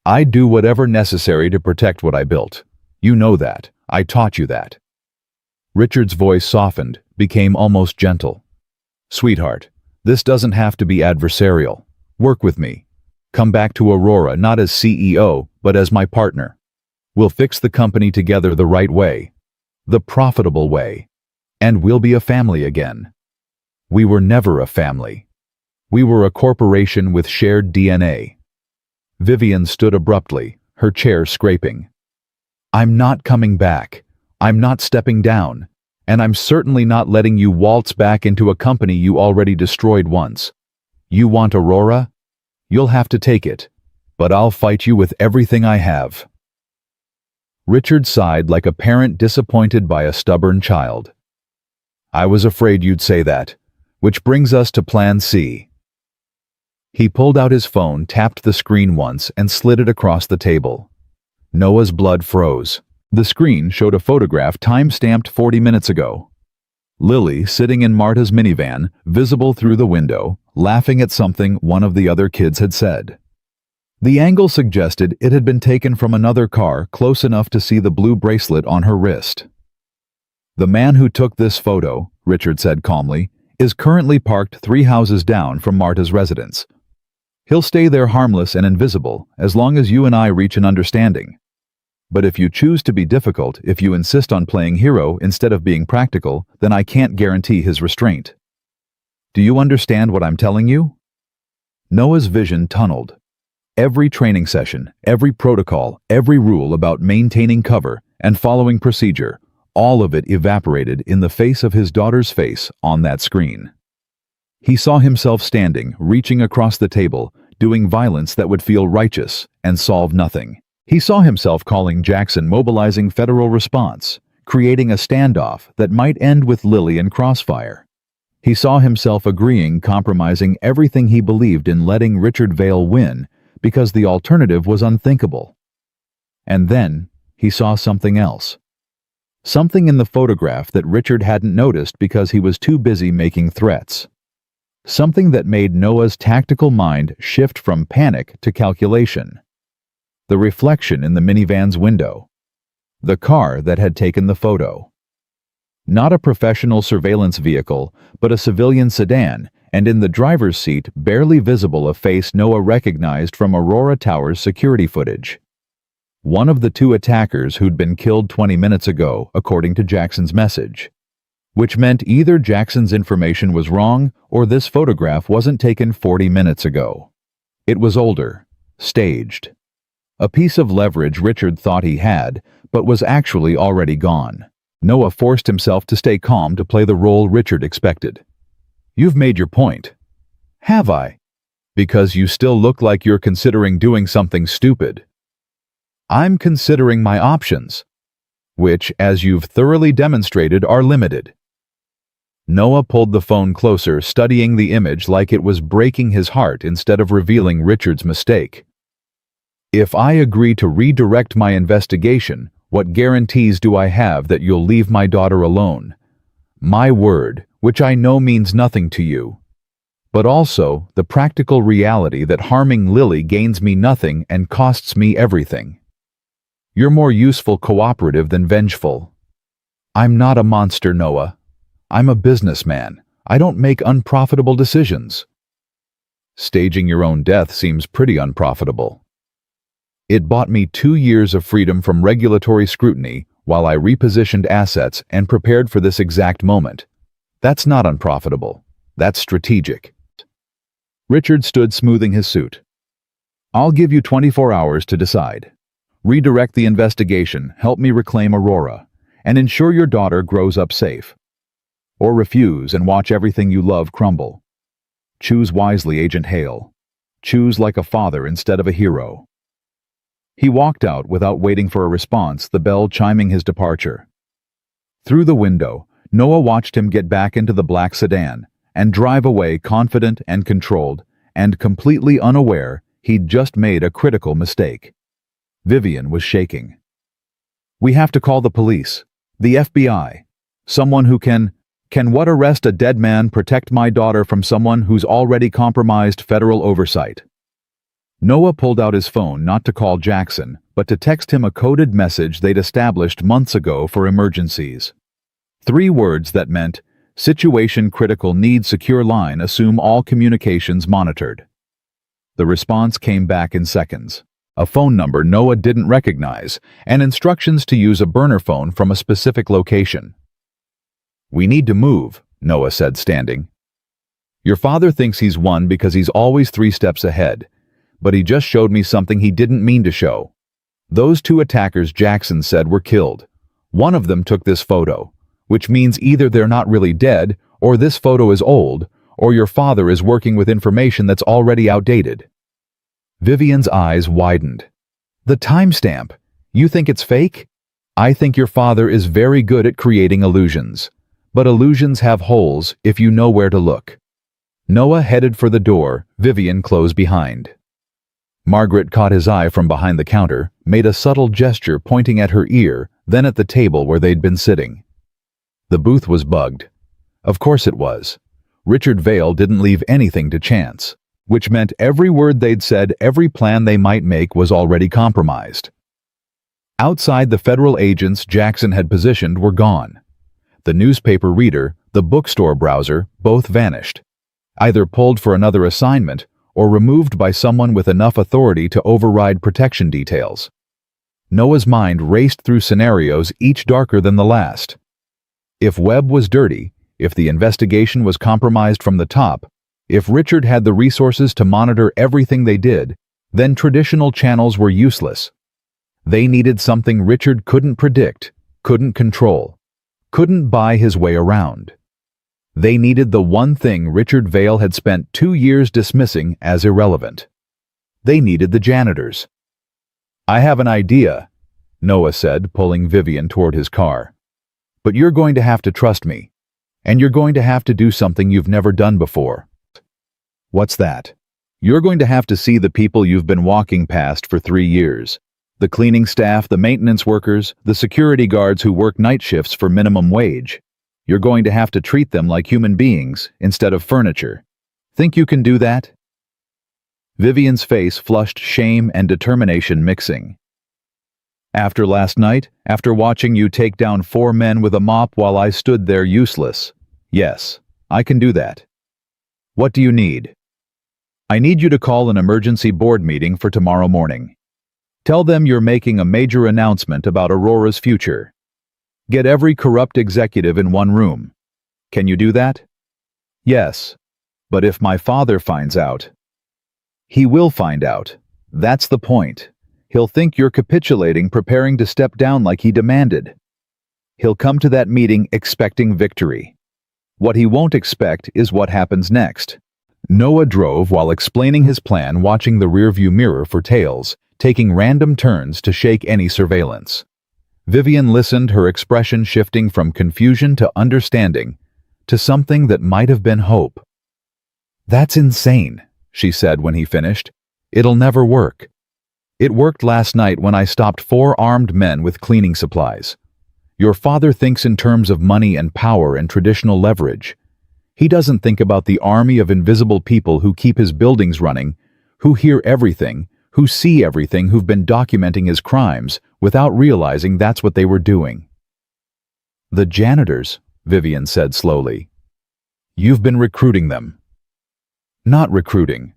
I'd do whatever necessary to protect what I built. You know that. I taught you that. Richard's voice softened, became almost gentle. Sweetheart, this doesn't have to be adversarial. Work with me. Come back to Aurora not as CEO, but as my partner. We'll fix the company together the right way. The profitable way. And we'll be a family again. We were never a family. We were a corporation with shared DNA. Vivian stood abruptly, her chair scraping. I'm not coming back. I'm not stepping down. And I'm certainly not letting you waltz back into a company you already destroyed once. You want Aurora? You'll have to take it. But I'll fight you with everything I have. Richard sighed like a parent disappointed by a stubborn child. I was afraid you'd say that. Which brings us to Plan C. He pulled out his phone, tapped the screen once, and slid it across the table. Noah's blood froze. The screen showed a photograph time-stamped 40 minutes ago. Lily sitting in Marta's minivan, visible through the window, laughing at something one of the other kids had said. The angle suggested it had been taken from another car close enough to see the blue bracelet on her wrist. The man who took this photo, Richard said calmly, is currently parked 3 houses down from Marta's residence. He'll stay there harmless and invisible as long as you and I reach an understanding. But if you choose to be difficult, if you insist on playing hero instead of being practical, then I can't guarantee his restraint. Do you understand what I'm telling you? Noah's vision tunneled. Every training session, every protocol, every rule about maintaining cover and following procedure, all of it evaporated in the face of his daughter's face on that screen. He saw himself standing, reaching across the table, doing violence that would feel righteous and solve nothing. He saw himself calling Jackson, mobilizing federal response, creating a standoff that might end with Lily in crossfire. He saw himself agreeing, compromising everything he believed in, letting Richard Vale win because the alternative was unthinkable. And then he saw something else. Something in the photograph that Richard hadn't noticed because he was too busy making threats. Something that made Noah's tactical mind shift from panic to calculation. The reflection in the minivan's window. The car that had taken the photo. Not a professional surveillance vehicle, but a civilian sedan, and in the driver's seat, barely visible, a face Noah recognized from Aurora Tower's security footage. One of the two attackers who'd been killed 20 minutes ago, according to Jackson's message. Which meant either Jackson's information was wrong or this photograph wasn't taken 40 minutes ago. It was older, staged. A piece of leverage Richard thought he had, but was actually already gone. Noah forced himself to stay calm to play the role Richard expected. You've made your point. Have I? Because you still look like you're considering doing something stupid. I'm considering my options, which, as you've thoroughly demonstrated, are limited. Noah pulled the phone closer, studying the image like it was breaking his heart instead of revealing Richard's mistake. If I agree to redirect my investigation, what guarantees do I have that you'll leave my daughter alone? My word, which I know means nothing to you. But also the practical reality that harming Lily gains me nothing and costs me everything. You're more useful cooperative than vengeful. I'm not a monster, Noah. I'm a businessman. I don't make unprofitable decisions. Staging your own death seems pretty unprofitable. It bought me 2 years of freedom from regulatory scrutiny while I repositioned assets and prepared for this exact moment. That's not unprofitable. That's strategic. Richard stood smoothing his suit. I'll give you 24 hours to decide. Redirect the investigation, help me reclaim Aurora, and ensure your daughter grows up safe. Or refuse and watch everything you love crumble. Choose wisely, Agent Hale. Choose like a father instead of a hero. He walked out without waiting for a response, the bell chiming his departure. Through the window, Noah watched him get back into the black sedan and drive away confident and controlled and completely unaware he'd just made a critical mistake. Vivian was shaking. We have to call the police, the FBI, someone who can what arrest a dead man, protect my daughter from someone who's already compromised federal oversight. Noah pulled out his phone not to call Jackson, but to text him a coded message they'd established months ago for emergencies. 3 words that meant, situation critical, need secure line, assume all communications monitored. The response came back in seconds. A phone number Noah didn't recognize, and instructions to use a burner phone from a specific location. We need to move, Noah said, standing. Your father thinks he's won because he's always 3 steps ahead, but he just showed me something he didn't mean to show. Those 2 attackers Jackson said were killed. One of them took this photo, which means either they're not really dead, or this photo is old, or your father is working with information that's already outdated. Vivian's eyes widened. The timestamp. You think it's fake? I think your father is very good at creating illusions. But illusions have holes if you know where to look. Noah headed for the door, Vivian closed behind. Margaret caught his eye from behind the counter, made a subtle gesture pointing at her ear, then at the table where they'd been sitting. The booth was bugged. Of course it was. Richard Vale didn't leave anything to chance, which meant every word they'd said, every plan they might make was already compromised. Outside, the federal agents Jackson had positioned were gone. The newspaper reader, the bookstore browser, both vanished, either pulled for another assignment or removed by someone with enough authority to override protection details. Noah's mind raced through scenarios, each darker than the last. If Webb was dirty, if the investigation was compromised from the top, if Richard had the resources to monitor everything they did, then traditional channels were useless. They needed something Richard couldn't predict, couldn't control, couldn't buy his way around. They needed the one thing Richard Vale had spent 2 years dismissing as irrelevant. They needed the janitors. I have an idea, Noah said, pulling Vivian toward his car. But you're going to have to trust me. And you're going to have to do something you've never done before. What's that? You're going to have to see the people you've been walking past for 3 years. The cleaning staff, the maintenance workers, the security guards who work night shifts for minimum wage. You're going to have to treat them like human beings instead of furniture. Think you can do that? Vivian's face flushed shame and determination mixing. After last night, after watching you take down 4 men with a mop while I stood there useless, yes, I can do that. What do you need? I need you to call an emergency board meeting for tomorrow morning. Tell them you're making a major announcement about Aurora's future. Get every corrupt executive in one room. Can you do that? Yes. But if my father finds out... He will find out. That's the point. He'll think you're capitulating, preparing to step down like he demanded. He'll come to that meeting expecting victory. What he won't expect is what happens next. Noah drove while explaining his plan, watching the rearview mirror for tails, taking random turns to shake any surveillance. Vivian listened, her expression shifting from confusion to understanding, to something that might have been hope. "That's insane," she said when he finished. "It'll never work. It worked last night when I stopped 4 armed men with cleaning supplies. Your father thinks in terms of money and power and traditional leverage. He doesn't think about the army of invisible people who keep his buildings running, who hear everything, who see everything, who've been documenting his crimes without realizing that's what they were doing." "The janitors," Vivian said slowly. "You've been recruiting them." "Not recruiting.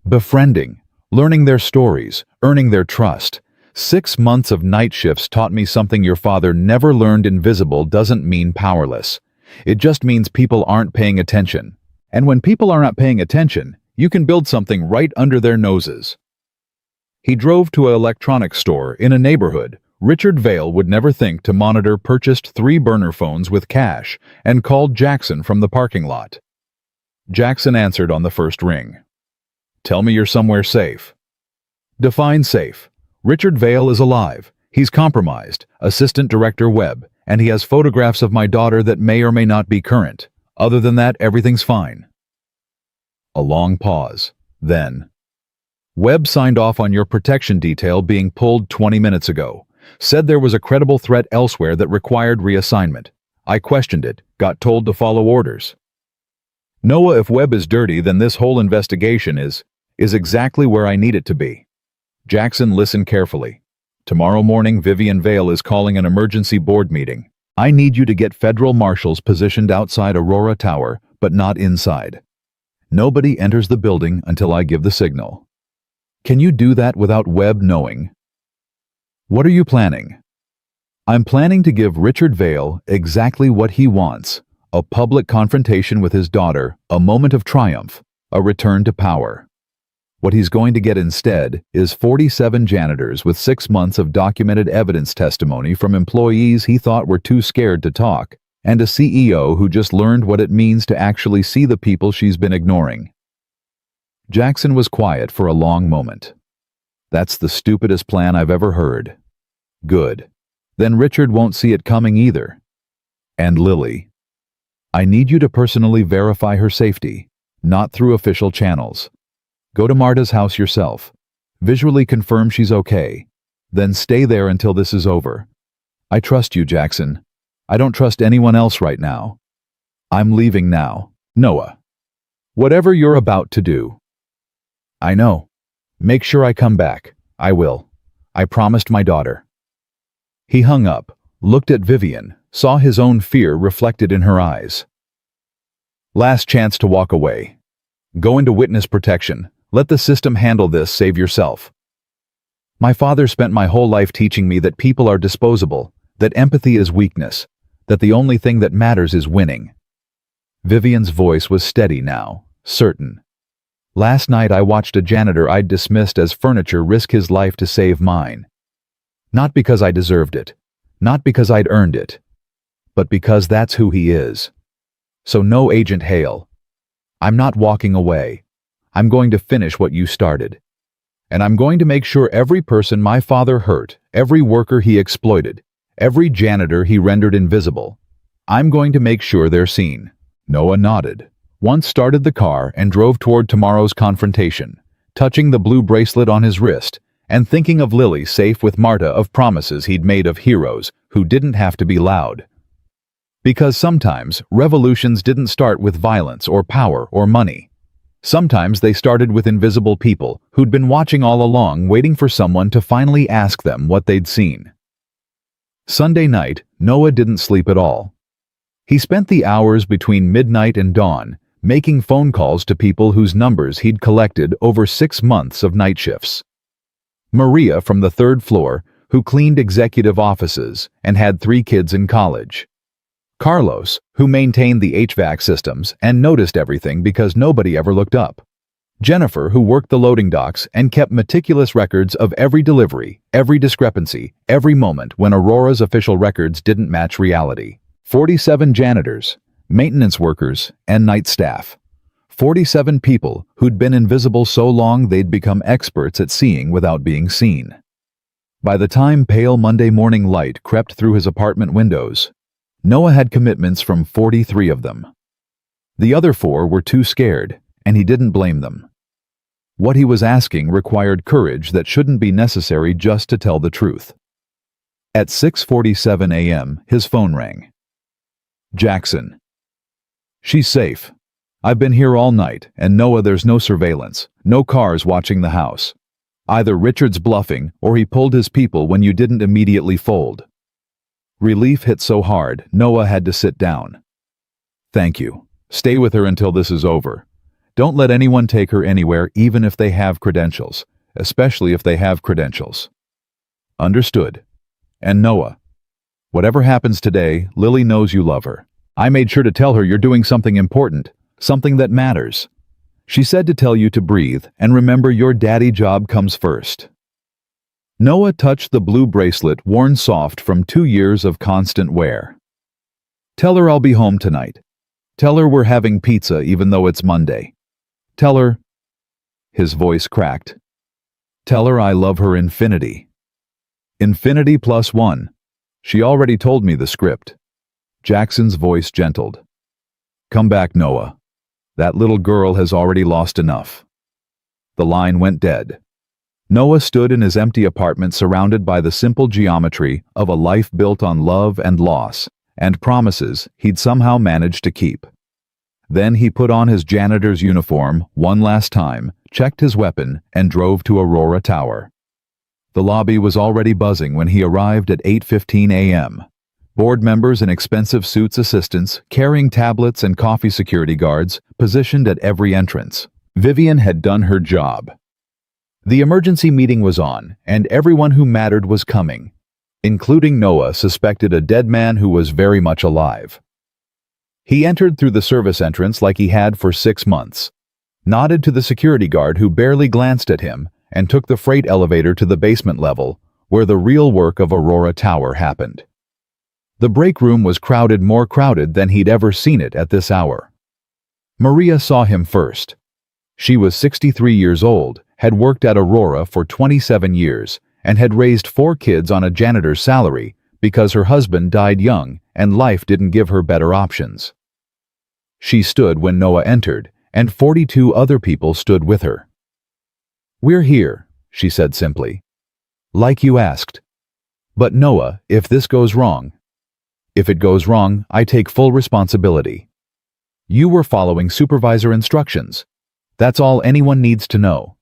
Befriending, learning their stories, earning their trust. 6 months of night shifts taught me something your father never learned. Invisible doesn't mean powerless. It just means people aren't paying attention. And when people are not paying attention, you can build something right under their noses." He drove to an electronics store in a neighborhood Richard Vale would never think to monitor, purchased 3 burner phones with cash, and called Jackson from the parking lot. Jackson answered on the first ring. "Tell me you're somewhere safe." "Define safe. Richard Vale is alive. He's compromised, Assistant Director Webb, and he has photographs of my daughter that may or may not be current. Other than that, everything's fine." A long pause. Then, "Webb signed off on your protection detail being pulled 20 minutes ago. Said there was a credible threat elsewhere that required reassignment. I questioned it, got told to follow orders." "Noah, if Webb is dirty, then this whole investigation is exactly where I need it to be." Jackson listened carefully. "Tomorrow morning, Vivian Vale is calling an emergency board meeting. I need you to get federal marshals positioned outside Aurora Tower, but not inside. Nobody enters the building until I give the signal. Can you do that without Webb knowing?" "What are you planning?" "I'm planning to give Richard Vale exactly what he wants. A public confrontation with his daughter, a moment of triumph, a return to power. What he's going to get instead is 47 janitors with 6 months of documented evidence testimony from employees he thought were too scared to talk, and a CEO who just learned what it means to actually see the people she's been ignoring." Jackson was quiet for a long moment. "That's the stupidest plan I've ever heard." "Good. Then Richard won't see it coming either. And Lily, I need you to personally verify her safety, not through official channels. Go to Marta's house yourself. Visually confirm she's okay. Then stay there until this is over. I trust you, Jackson. I don't trust anyone else right now. I'm leaving now, Noah. Whatever you're about to do." "I know. Make sure I come back. I will. I promised my daughter." He hung up, looked at Vivian, saw his own fear reflected in her eyes. "Last chance to walk away. Go into witness protection. Let the system handle this, save yourself. My father spent my whole life teaching me that people are disposable, that empathy is weakness, that the only thing that matters is winning." Vivian's voice was steady now, certain. "Last night I watched a janitor I'd dismissed as furniture risk his life to save mine. Not because I deserved it, not because I'd earned it, but because that's who he is. So no, Agent Hale. I'm not walking away. I'm going to finish what you started. And I'm going to make sure every person my father hurt, every worker he exploited, every janitor he rendered invisible, I'm going to make sure they're seen." Noah nodded, once started the car and drove toward tomorrow's confrontation, touching the blue bracelet on his wrist and thinking of Lily safe with Marta, of promises he'd made of heroes who didn't have to be loud. Because sometimes revolutions didn't start with violence or power or money. Sometimes they started with invisible people who'd been watching all along, waiting for someone to finally ask them what they'd seen. Sunday night, Noah didn't sleep at all. He spent the hours between midnight and dawn making phone calls to people whose numbers he'd collected over 6 months of night shifts. Maria from the third floor, who cleaned executive offices and had 3 kids in college. Carlos, who maintained the HVAC systems and noticed everything because nobody ever looked up. Jennifer, who worked the loading docks and kept meticulous records of every delivery, every discrepancy, every moment when Aurora's official records didn't match reality. 47 janitors, maintenance workers, and night staff. 47 people who'd been invisible so long they'd become experts at seeing without being seen. By the time pale Monday morning light crept through his apartment windows, Noah had commitments from 43 of them. The other 4 were too scared, and he didn't blame them. What he was asking required courage that shouldn't be necessary just to tell the truth. At 6:47 a.m., his phone rang. Jackson. She's safe. I've been here all night, and Noah, there's no surveillance, no cars watching the house. Either Richard's bluffing or he pulled his people when you didn't immediately fold. Relief hit so hard, Noah had to sit down. Thank you. Stay with her until this is over. Don't let anyone take her anywhere, even if they have credentials, especially if they have credentials. Understood. And Noah, whatever happens today, Lily knows you love her. I made sure to tell her you're doing something important, something that matters. She said to tell you to breathe and remember your daddy job comes first. Noah touched the blue bracelet worn soft from 2 years of constant wear. Tell her I'll be home tonight. Tell her we're having pizza even though it's Monday. Tell her... His voice cracked. Tell her I love her infinity. Infinity plus 1. She already told me the script. Jackson's voice gentled. Come back, Noah. That little girl has already lost enough. The line went dead. Noah stood in his empty apartment surrounded by the simple geometry of a life built on love and loss, and promises he'd somehow managed to keep. Then he put on his janitor's uniform one last time, checked his weapon, and drove to Aurora Tower. The lobby was already buzzing when he arrived at 8:15 a.m. Board members in expensive suits, assistants, carrying tablets, and coffee security guards positioned at every entrance. Vivian had done her job. The emergency meeting was on, and everyone who mattered was coming, including Noah, suspected a dead man who was very much alive. He entered through the service entrance like he had for 6 months, nodded to the security guard who barely glanced at him, and took the freight elevator to the basement level, where the real work of Aurora Tower happened. The break room was crowded, more crowded than he'd ever seen it at this hour. Maria saw him first. She was 63 years old, had worked at Aurora for 27 years, and had raised 4 kids on a janitor's salary because her husband died young and life didn't give her better options. She stood when Noah entered, and 42 other people stood with her. We're here, she said simply. Like you asked. But Noah, if this goes wrong... If it goes wrong, I take full responsibility. You were following supervisor instructions. That's all anyone needs to know.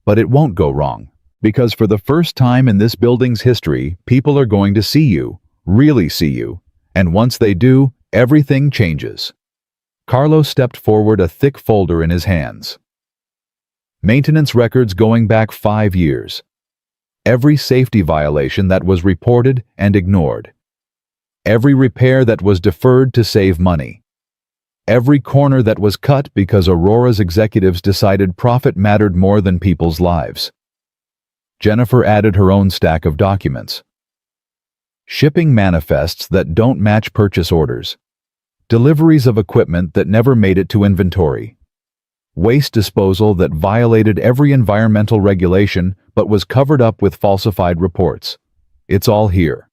But it won't go wrong, because for the first time in this building's history, people are going to see you, really see you, and once they do, everything changes. Carlos stepped forward, a thick folder in his hands. Maintenance records going back 5 years. Every safety violation that was reported and ignored. Every repair that was deferred to save money. Every corner that was cut because Aurora's executives decided profit mattered more than people's lives. Jennifer added her own stack of documents. Shipping manifests that don't match purchase orders. Deliveries of equipment that never made it to inventory. Waste disposal that violated every environmental regulation but was covered up with falsified reports. It's all here.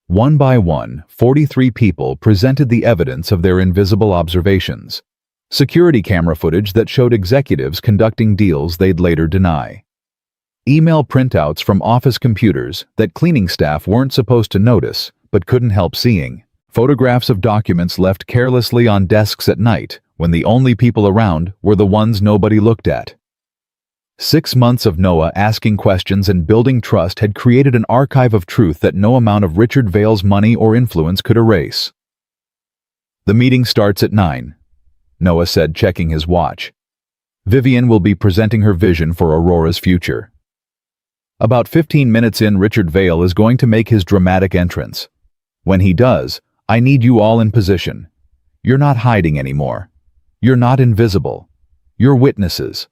One by one, 43 people presented the evidence of their invisible observations. Security camera footage that showed executives conducting deals they'd later deny. Email printouts from office computers that cleaning staff weren't supposed to notice but couldn't help seeing. Photographs of documents left carelessly on desks at night when the only people around were the ones nobody looked at. 6 months of Noah asking questions and building trust had created an archive of truth that no amount of Richard Vale's money or influence could erase. The meeting starts at 9, Noah said, checking his watch. Vivian will be presenting her vision for Aurora's future. About 15 minutes in, Richard Vale is going to make his dramatic entrance. When he does, I need you all in position. You're not hiding anymore. You're not invisible. You're witnesses.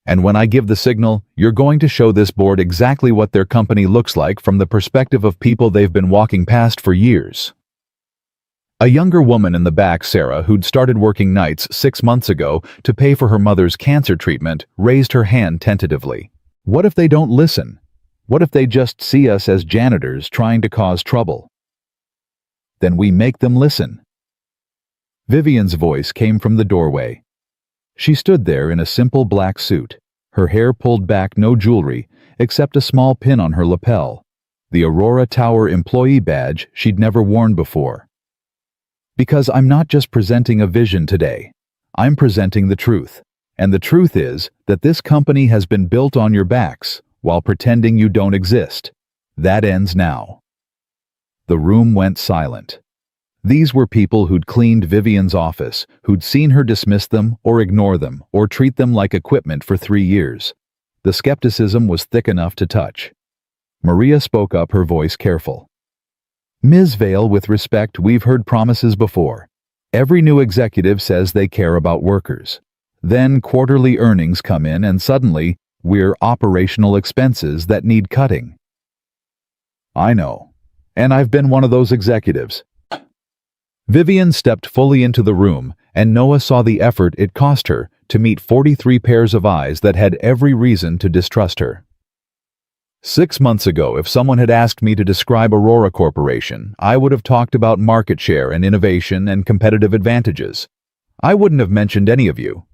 And when I give the signal, you're going to show this board exactly what their company looks like from the perspective of people they've been walking past for years. A younger woman in the back, Sarah, who'd started working nights 6 months ago to pay for her mother's cancer treatment, raised her hand tentatively. What if they don't listen? What if they just see us as janitors trying to cause trouble? Then we make them listen. Vivian's voice came from the doorway. She stood there in a simple black suit, her hair pulled back, no jewelry, except a small pin on her lapel, the Aurora Tower employee badge she'd never worn before. Because I'm not just presenting a vision today, I'm presenting the truth. And the truth is that this company has been built on your backs while pretending you don't exist. That ends now. The room went silent. These were people who'd cleaned Vivian's office, who'd seen her dismiss them or ignore them or treat them like equipment for 3 years. The skepticism was thick enough to touch. Maria spoke up, her voice careful. Ms. Vale, with respect, we've heard promises before. Every new executive says they care about workers. Then quarterly earnings come in and suddenly we're operational expenses that need cutting. I know, and I've been one of those executives. Vivian stepped fully into the room, and Noah saw the effort it cost her to meet 43 pairs of eyes that had every reason to distrust her. 6 months ago, if someone had asked me to describe Aurora Corporation, I would have talked about market share and innovation and competitive advantages. I wouldn't have mentioned any of you.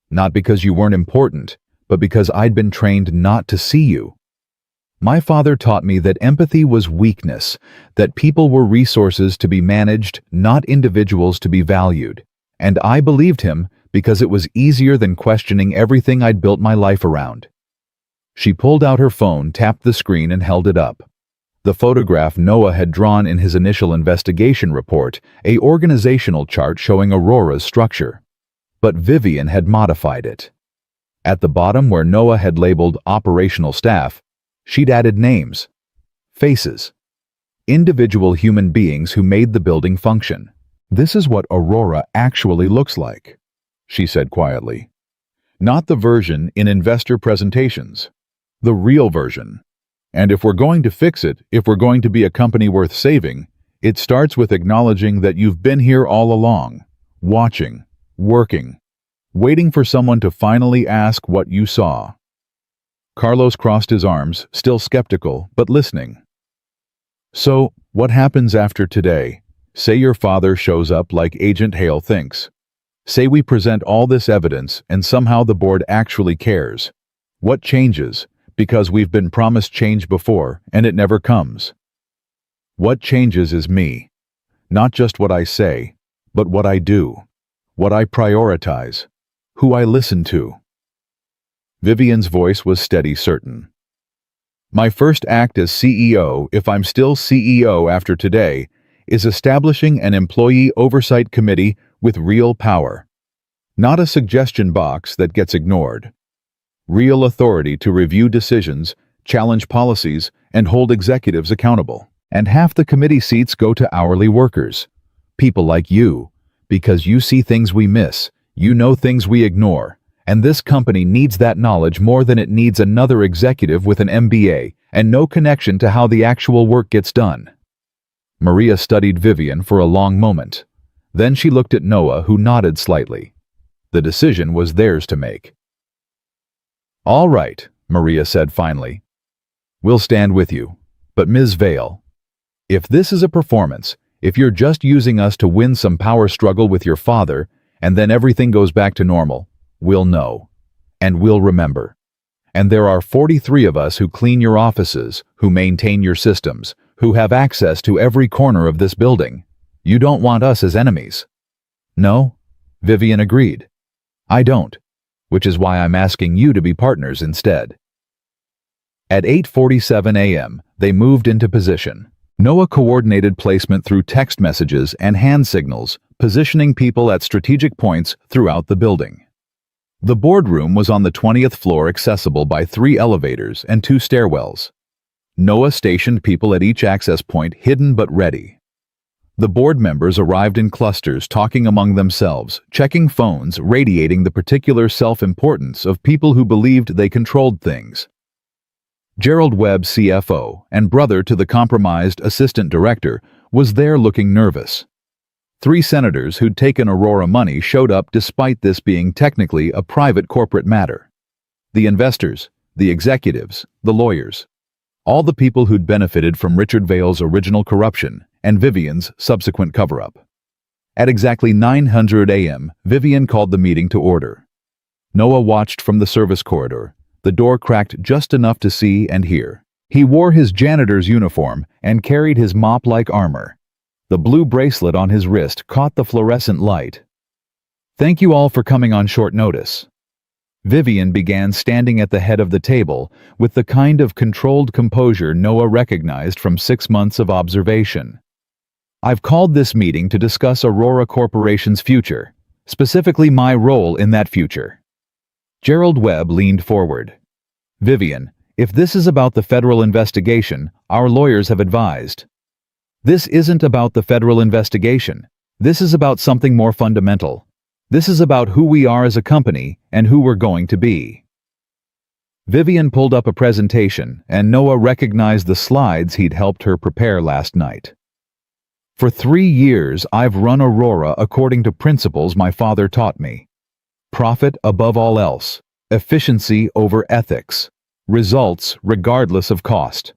Not because you weren't important, but because I'd been trained not to see you. My father taught me that empathy was weakness, that people were resources to be managed, not individuals to be valued. And I believed him because it was easier than questioning everything I'd built my life around. She pulled out her phone, tapped the screen, and held it up. The photograph Noah had drawn in his initial investigation report, an organizational chart showing Aurora's structure. But Vivian had modified it. At the bottom, where Noah had labeled operational staff, she'd added names, faces, individual human beings who made the building function. This is what Aurora actually looks like, she said quietly. Not the version in investor presentations, the real version. And if we're going to fix it, if we're going to be a company worth saving, it starts with acknowledging that you've been here all along, watching, working, waiting for someone to finally ask what you saw. Carlos crossed his arms, still skeptical, but listening. So, what happens after today? Say your father shows up like Agent Hale thinks. Say we present all this evidence and somehow the board actually cares. What changes? Because we've been promised change before and it never comes. What changes is me. Not just what I say, but what I do. What I prioritize. Who I listen to. Vivian's voice was steady, certain. My first act as CEO, if I'm still CEO after today, is establishing an employee oversight committee with real power. Not a suggestion box that gets ignored. Real authority to review decisions, challenge policies, and hold executives accountable. And half the committee seats go to hourly workers. People like you, because you see things we miss, you know things we ignore. And this company needs that knowledge more than it needs another executive with an MBA and no connection to how the actual work gets done. Maria studied Vivian for a long moment. Then she looked at Noah, who nodded slightly. The decision was theirs to make. All right, Maria said finally. We'll stand with you. But Ms. Vale, if this is a performance, if you're just using us to win some power struggle with your father, and then everything goes back to normal, we'll know, and we'll remember. And there are 43 of us who clean your offices, who maintain your systems, who have access to every corner of this building. You don't want us as enemies. No, Vivian agreed. I don't, which is why I'm asking you to be partners instead. At 8:47 a.m., they moved into position. Noah coordinated placement through text messages and hand signals, positioning people at strategic points throughout the building. The boardroom was on the 20th floor, accessible by 3 elevators and 2 stairwells. Noah stationed people at each access point, hidden but ready. The board members arrived in clusters, talking among themselves, checking phones, radiating the particular self-importance of people who believed they controlled things. Gerald Webb, CFO, and brother to the compromised assistant director, was there looking nervous. 3 senators who'd taken Aurora money showed up despite this being technically a private corporate matter. The investors, the executives, the lawyers. All the people who'd benefited from Richard Vail's original corruption and Vivian's subsequent cover-up. At exactly 9:00 a.m., Vivian called the meeting to order. Noah watched from the service corridor, the door cracked just enough to see and hear. He wore his janitor's uniform and carried his mop-like armor. The blue bracelet on his wrist caught the fluorescent light. "Thank you all for coming on short notice." Vivian began, standing at the head of the table with the kind of controlled composure Noah recognized from 6 months of observation. "I've called this meeting to discuss Aurora Corporation's future, specifically my role in that future." Gerald Webb leaned forward. "Vivian, if this is about the federal investigation, our lawyers have advised. This isn't about the federal investigation. This is about something more fundamental. This is about who we are as a company and who we're going to be." Vivian pulled up a presentation, and Noah recognized the slides he'd helped her prepare last night. "For 3 years, I've run Aurora according to principles my father taught me. Profit above all else, efficiency over ethics, results regardless of cost.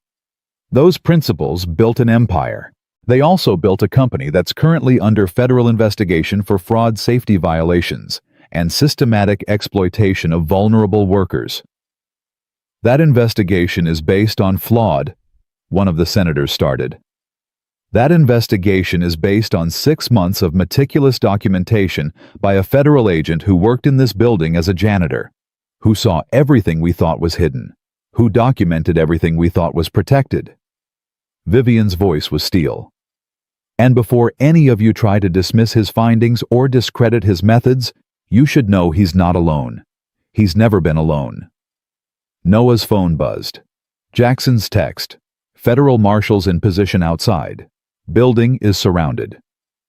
Those principles built an empire. They also built a company that's currently under federal investigation for fraud, safety violations, and systematic exploitation of vulnerable workers. That investigation is based on flawed," one of the senators started. "That investigation is based on 6 months of meticulous documentation by a federal agent who worked in this building as a janitor, who saw everything we thought was hidden, who documented everything we thought was protected." Vivian's voice was steel. "And before any of you try to dismiss his findings or discredit his methods, you should know he's not alone. He's never been alone." Noah's phone buzzed. Jackson's text: "Federal marshals in position outside. Building is surrounded.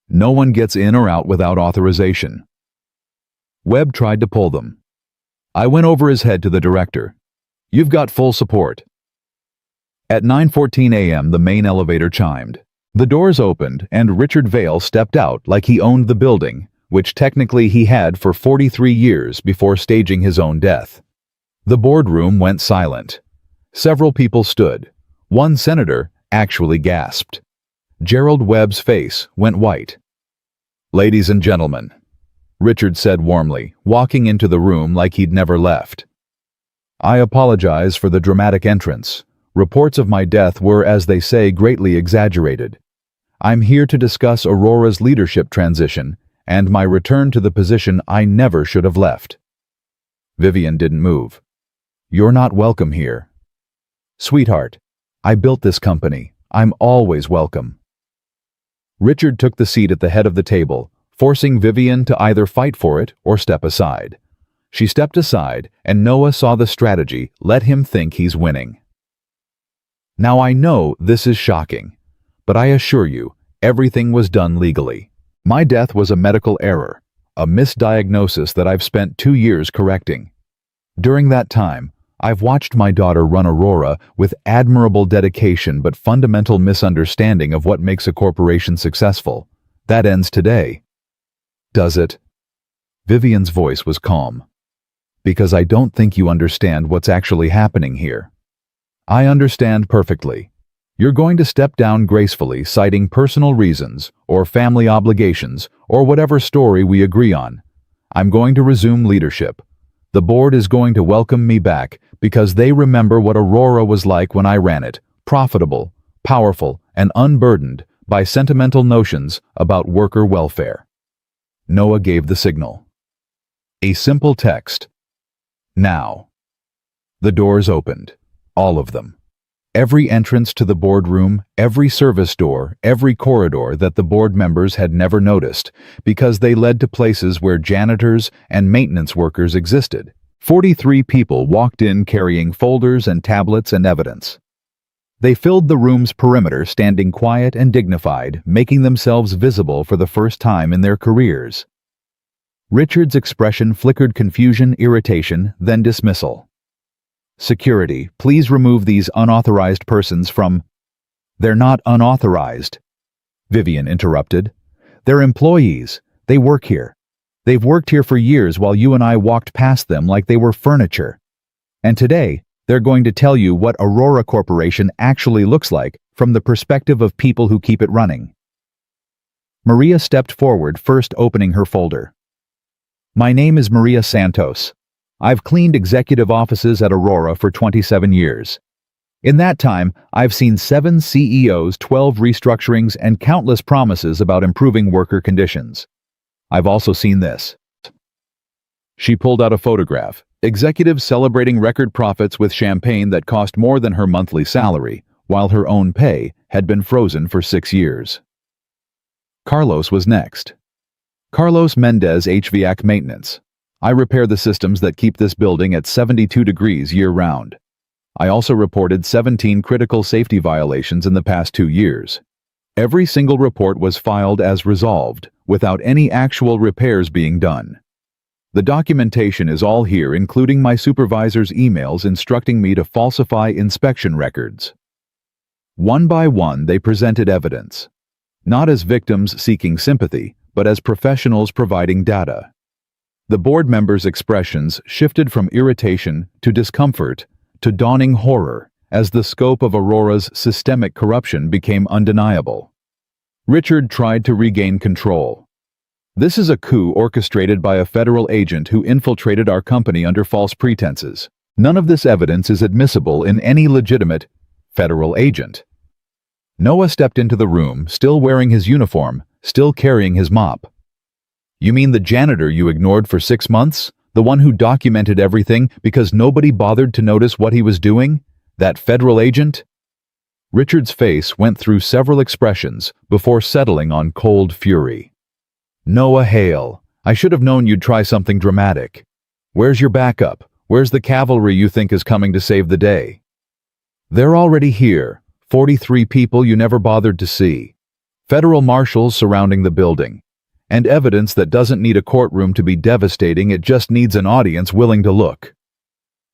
No one gets in or out without authorization." Webb tried to pull them. "I went over his head to the director. You've got full support." At 9:14 a.m., the main elevator chimed. The doors opened, and Richard Vail stepped out like he owned the building, which technically he had for 43 years before staging his own death. The boardroom went silent. Several people stood. One senator actually gasped. Gerald Webb's face went white. "Ladies and gentlemen," Richard said warmly, walking into the room like he'd never left. "I apologize for the dramatic entrance. Reports of my death were, as they say, greatly exaggerated. I'm here to discuss Aurora's leadership transition and my return to the position I never should have left." Vivian didn't move. "You're not welcome here." "Sweetheart, I built this company. I'm always welcome." Richard took the seat at the head of the table, forcing Vivian to either fight for it or step aside. She stepped aside, and Noah saw the strategy: let him think he's winning. "Now I know this is shocking, but I assure you, everything was done legally. My death was a medical error, a misdiagnosis that I've spent 2 years correcting. During that time, I've watched my daughter run Aurora with admirable dedication but fundamental misunderstanding of what makes a corporation successful. That ends today." "Does it?" Vivian's voice was calm. "Because I don't think you understand what's actually happening here." "I understand perfectly. You're going to step down gracefully, citing personal reasons, or family obligations, or whatever story we agree on. I'm going to resume leadership. The board is going to welcome me back because they remember what Aurora was like when I ran it, profitable, powerful, and unburdened by sentimental notions about worker welfare." Noah gave the signal. A simple text: "Now." The doors opened. All of them. Every entrance to the boardroom, every service door, every corridor that the board members had never noticed, because they led to places where janitors and maintenance workers existed. 43 people walked in carrying folders and tablets and evidence. They filled the room's perimeter, standing quiet and dignified, making themselves visible for the first time in their careers. Richard's expression flickered confusion, irritation, then dismissal. "Security, please remove these unauthorized persons from—" "They're not unauthorized," Vivian interrupted. "They're employees. They work here. They've worked here for years while you and I walked past them like they were furniture. And today, they're going to tell you what Aurora Corporation actually looks like from the perspective of people who keep it running." Maria stepped forward, first opening her folder. "My name is Maria Santos. I've cleaned executive offices at Aurora for 27 years. In that time, I've seen 7 CEOs, 12 restructurings, and countless promises about improving worker conditions. I've also seen this." She pulled out a photograph. Executives celebrating record profits with champagne that cost more than her monthly salary, while her own pay had been frozen for 6 years. Carlos was next. "Carlos Mendez, HVAC Maintenance. I repair the systems that keep this building at 72 degrees year-round. I also reported 17 critical safety violations in the past 2 years. Every single report was filed as resolved, without any actual repairs being done. The documentation is all here, including my supervisor's emails instructing me to falsify inspection records." One by one, they presented evidence. Not as victims seeking sympathy, but as professionals providing data. The board members' expressions shifted from irritation to discomfort to dawning horror as the scope of Aurora's systemic corruption became undeniable. Richard tried to regain control. "This is a coup orchestrated by a federal agent who infiltrated our company under false pretenses. None of this evidence is admissible in any legitimate federal agent." Noah stepped into the room, still wearing his uniform, still carrying his mop. "You mean the janitor you ignored for 6 months? The one who documented everything because nobody bothered to notice what he was doing? That federal agent?" Richard's face went through several expressions before settling on cold fury. "Noah Hale, I should have known you'd try something dramatic. Where's your backup? Where's the cavalry you think is coming to save the day?" "They're already here, 43 people you never bothered to see. Federal marshals surrounding the building. And evidence that doesn't need a courtroom to be devastating, it just needs an audience willing to look."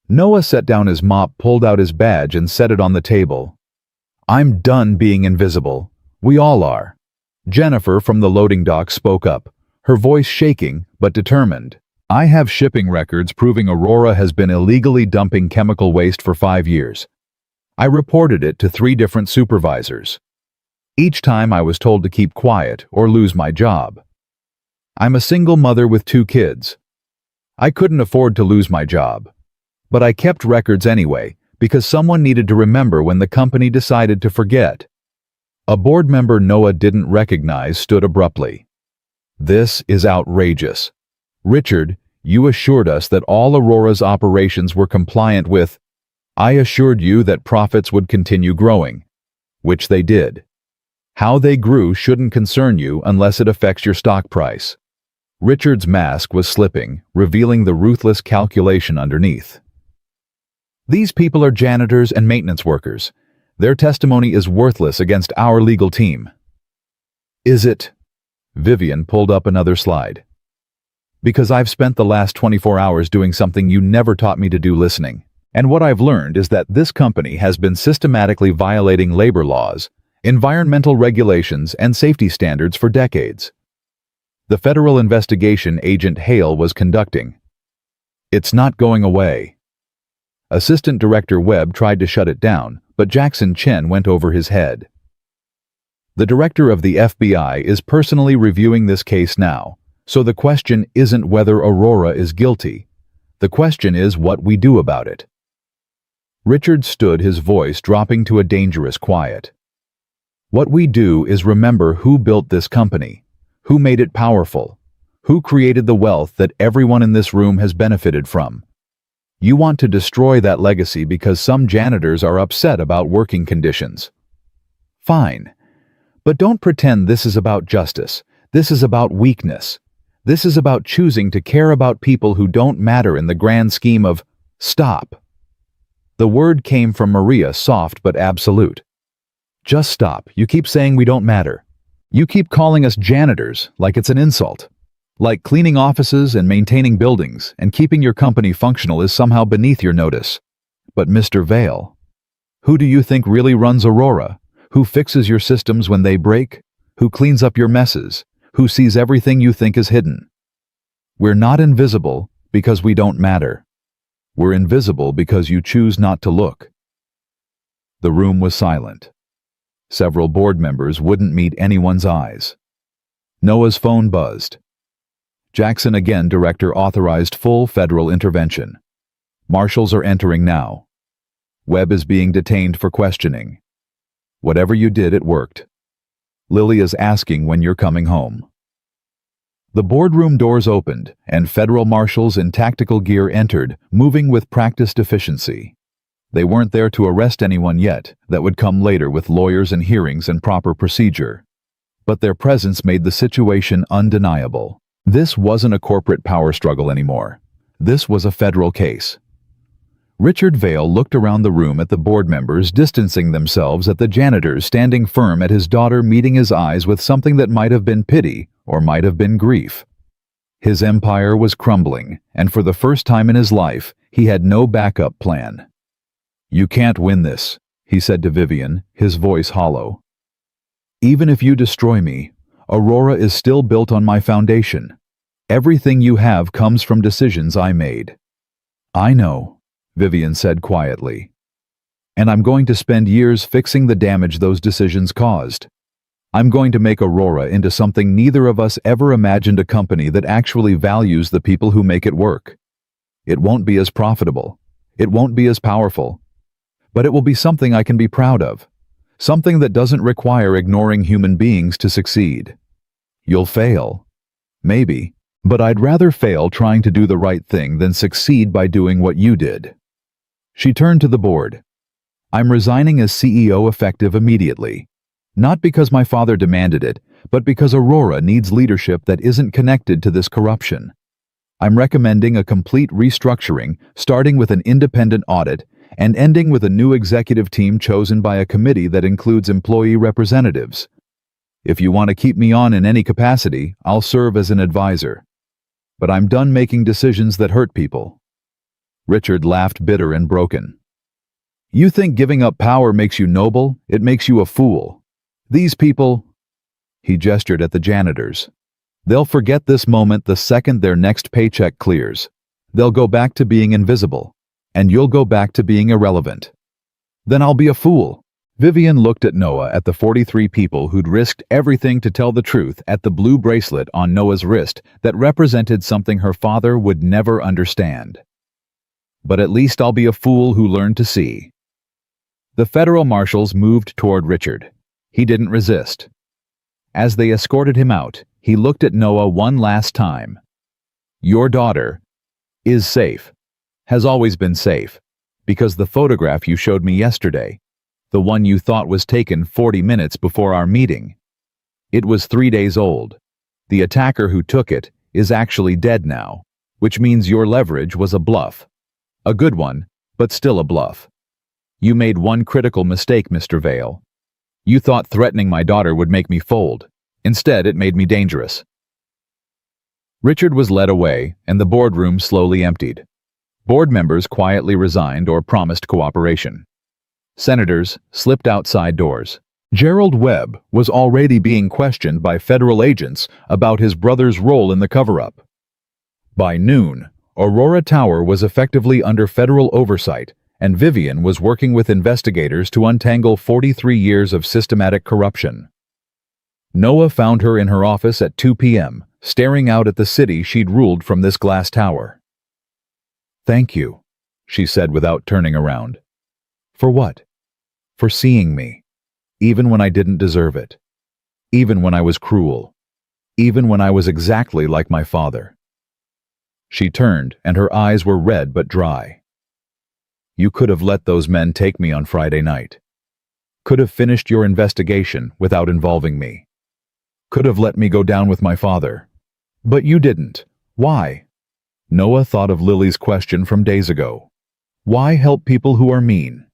Noah set down his mop, pulled out his badge, and set it on the table. "I'm done being invisible. We all are." Jennifer from the loading dock spoke up, her voice shaking but determined. "I have shipping records proving Aurora has been illegally dumping chemical waste for 5 years. I reported it to 3 different supervisors. Each time I was told to keep quiet or lose my job. I'm a single mother with 2 kids. I couldn't afford to lose my job. But I kept records anyway, because someone needed to remember when the company decided to forget." A board member Noah didn't recognize stood abruptly. "This is outrageous. Richard, you assured us that all Aurora's operations were compliant with—" "I assured you that profits would continue growing, which they did. How they grew shouldn't concern you unless it affects your stock price." Richard's mask was slipping, revealing the ruthless calculation underneath. "These people are janitors and maintenance workers. Their testimony is worthless against our legal team." "Is it?" Vivian pulled up another slide. "Because I've spent the last 24 hours doing something you never taught me to do, listening. And what I've learned is that this company has been systematically violating labor laws, environmental regulations, and safety standards for decades. The federal investigation Agent Hale was conducting. It's not going away." Assistant Director Webb tried to shut it down, but Jackson Chen went over his head. "The director of the FBI is personally reviewing this case now, so the question isn't whether Aurora is guilty. The question is what we do about it." Richard stood, his voice dropping to a dangerous quiet. "What we do is remember who built this company, who made it powerful, who created the wealth that everyone in this room has benefited from. You want to destroy that legacy because some janitors are upset about working conditions. Fine. But don't pretend this is about justice. This is about weakness. This is about choosing to care about people who don't matter in the grand scheme of stop. The word came from Maria, soft but absolute. Just stop. You keep saying we don't matter. You keep calling us janitors like it's an insult. Like cleaning offices and maintaining buildings and keeping your company functional is somehow beneath your notice. But Mr. Vale, who do you think really runs Aurora? Who fixes your systems when they break? Who cleans up your messes? Who sees everything you think is hidden? We're not invisible because we don't matter. We're invisible because you choose not to look. The room was silent. Several board members wouldn't meet anyone's eyes. Noah's phone buzzed. Jackson again, director, authorized full federal intervention. Marshals are entering now. Webb is being detained for questioning. Whatever you did, it worked. Lily is asking when you're coming home. The boardroom doors opened, and federal marshals in tactical gear entered, moving with practiced efficiency. They weren't there to arrest anyone yet. That would come later with lawyers and hearings and proper procedure. But their presence made the situation undeniable. This wasn't a corporate power struggle anymore. This was a federal case. Richard Vale looked around the room at the board members distancing themselves, at the janitors standing firm, at his daughter meeting his eyes with something that might have been pity or might have been grief. His empire was crumbling, and for the first time in his life, he had no backup plan. "You can't win this," he said to Vivian, his voice hollow. "Even if you destroy me, Aurora is still built on my foundation. Everything you have comes from decisions I made." "I know," Vivian said quietly. "And I'm going to spend years fixing the damage those decisions caused. I'm going to make Aurora into something neither of us ever imagined, a company that actually values the people who make it work. It won't be as profitable. It won't be as powerful. But it will be something I can be proud of. Something that doesn't require ignoring human beings to succeed. You'll fail. Maybe. But I'd rather fail trying to do the right thing than succeed by doing what you did." She turned to the board. "I'm resigning as CEO effective immediately. Not because my father demanded it, but because Aurora needs leadership that isn't connected to this corruption. I'm recommending a complete restructuring, starting with an independent audit and ending with a new executive team chosen by a committee that includes employee representatives. If you want to keep me on in any capacity, I'll serve as an advisor. But I'm done making decisions that hurt people." Richard laughed, bitter and broken. "You think giving up power makes you noble? It makes you a fool. These people—" He gestured at the janitors. "They'll forget this moment the second their next paycheck clears. They'll go back to being invisible. And you'll go back to being irrelevant. Then I'll be a fool." Vivian looked at Noah, at the 43 people who'd risked everything to tell the truth, at the blue bracelet on Noah's wrist that represented something her father would never understand. "But at least I'll be a fool who learned to see." The federal marshals moved toward Richard. He didn't resist. As they escorted him out, he looked at Noah one last time. "Your daughter is safe. Has always been safe, because the photograph you showed me yesterday, the one you thought was taken 40 minutes before our meeting, it was 3 days old. The attacker who took it is actually dead now, which means your leverage was a bluff. A good one, but still a bluff. You made one critical mistake, Mr. Vale. You thought threatening my daughter would make me fold. Instead, it made me dangerous." Richard was led away, and the boardroom slowly emptied. Board members quietly resigned or promised cooperation. Senators slipped outside doors. Gerald Webb was already being questioned by federal agents about his brother's role in the cover-up. By noon, Aurora Tower was effectively under federal oversight, and Vivian was working with investigators to untangle 43 years of systematic corruption. Noah found her in her office at 2 p.m., staring out at the city she'd ruled from this glass tower. "Thank you," she said without turning around. "For what?" "For seeing me. Even when I didn't deserve it. Even when I was cruel. Even when I was exactly like my father." She turned, and her eyes were red but dry. You could have let those men take me on Friday night. Could have finished your investigation without involving me. Could have let me go down with my father. But you didn't. Why? Noah thought of Lily's question from days ago. Why help people who are mean?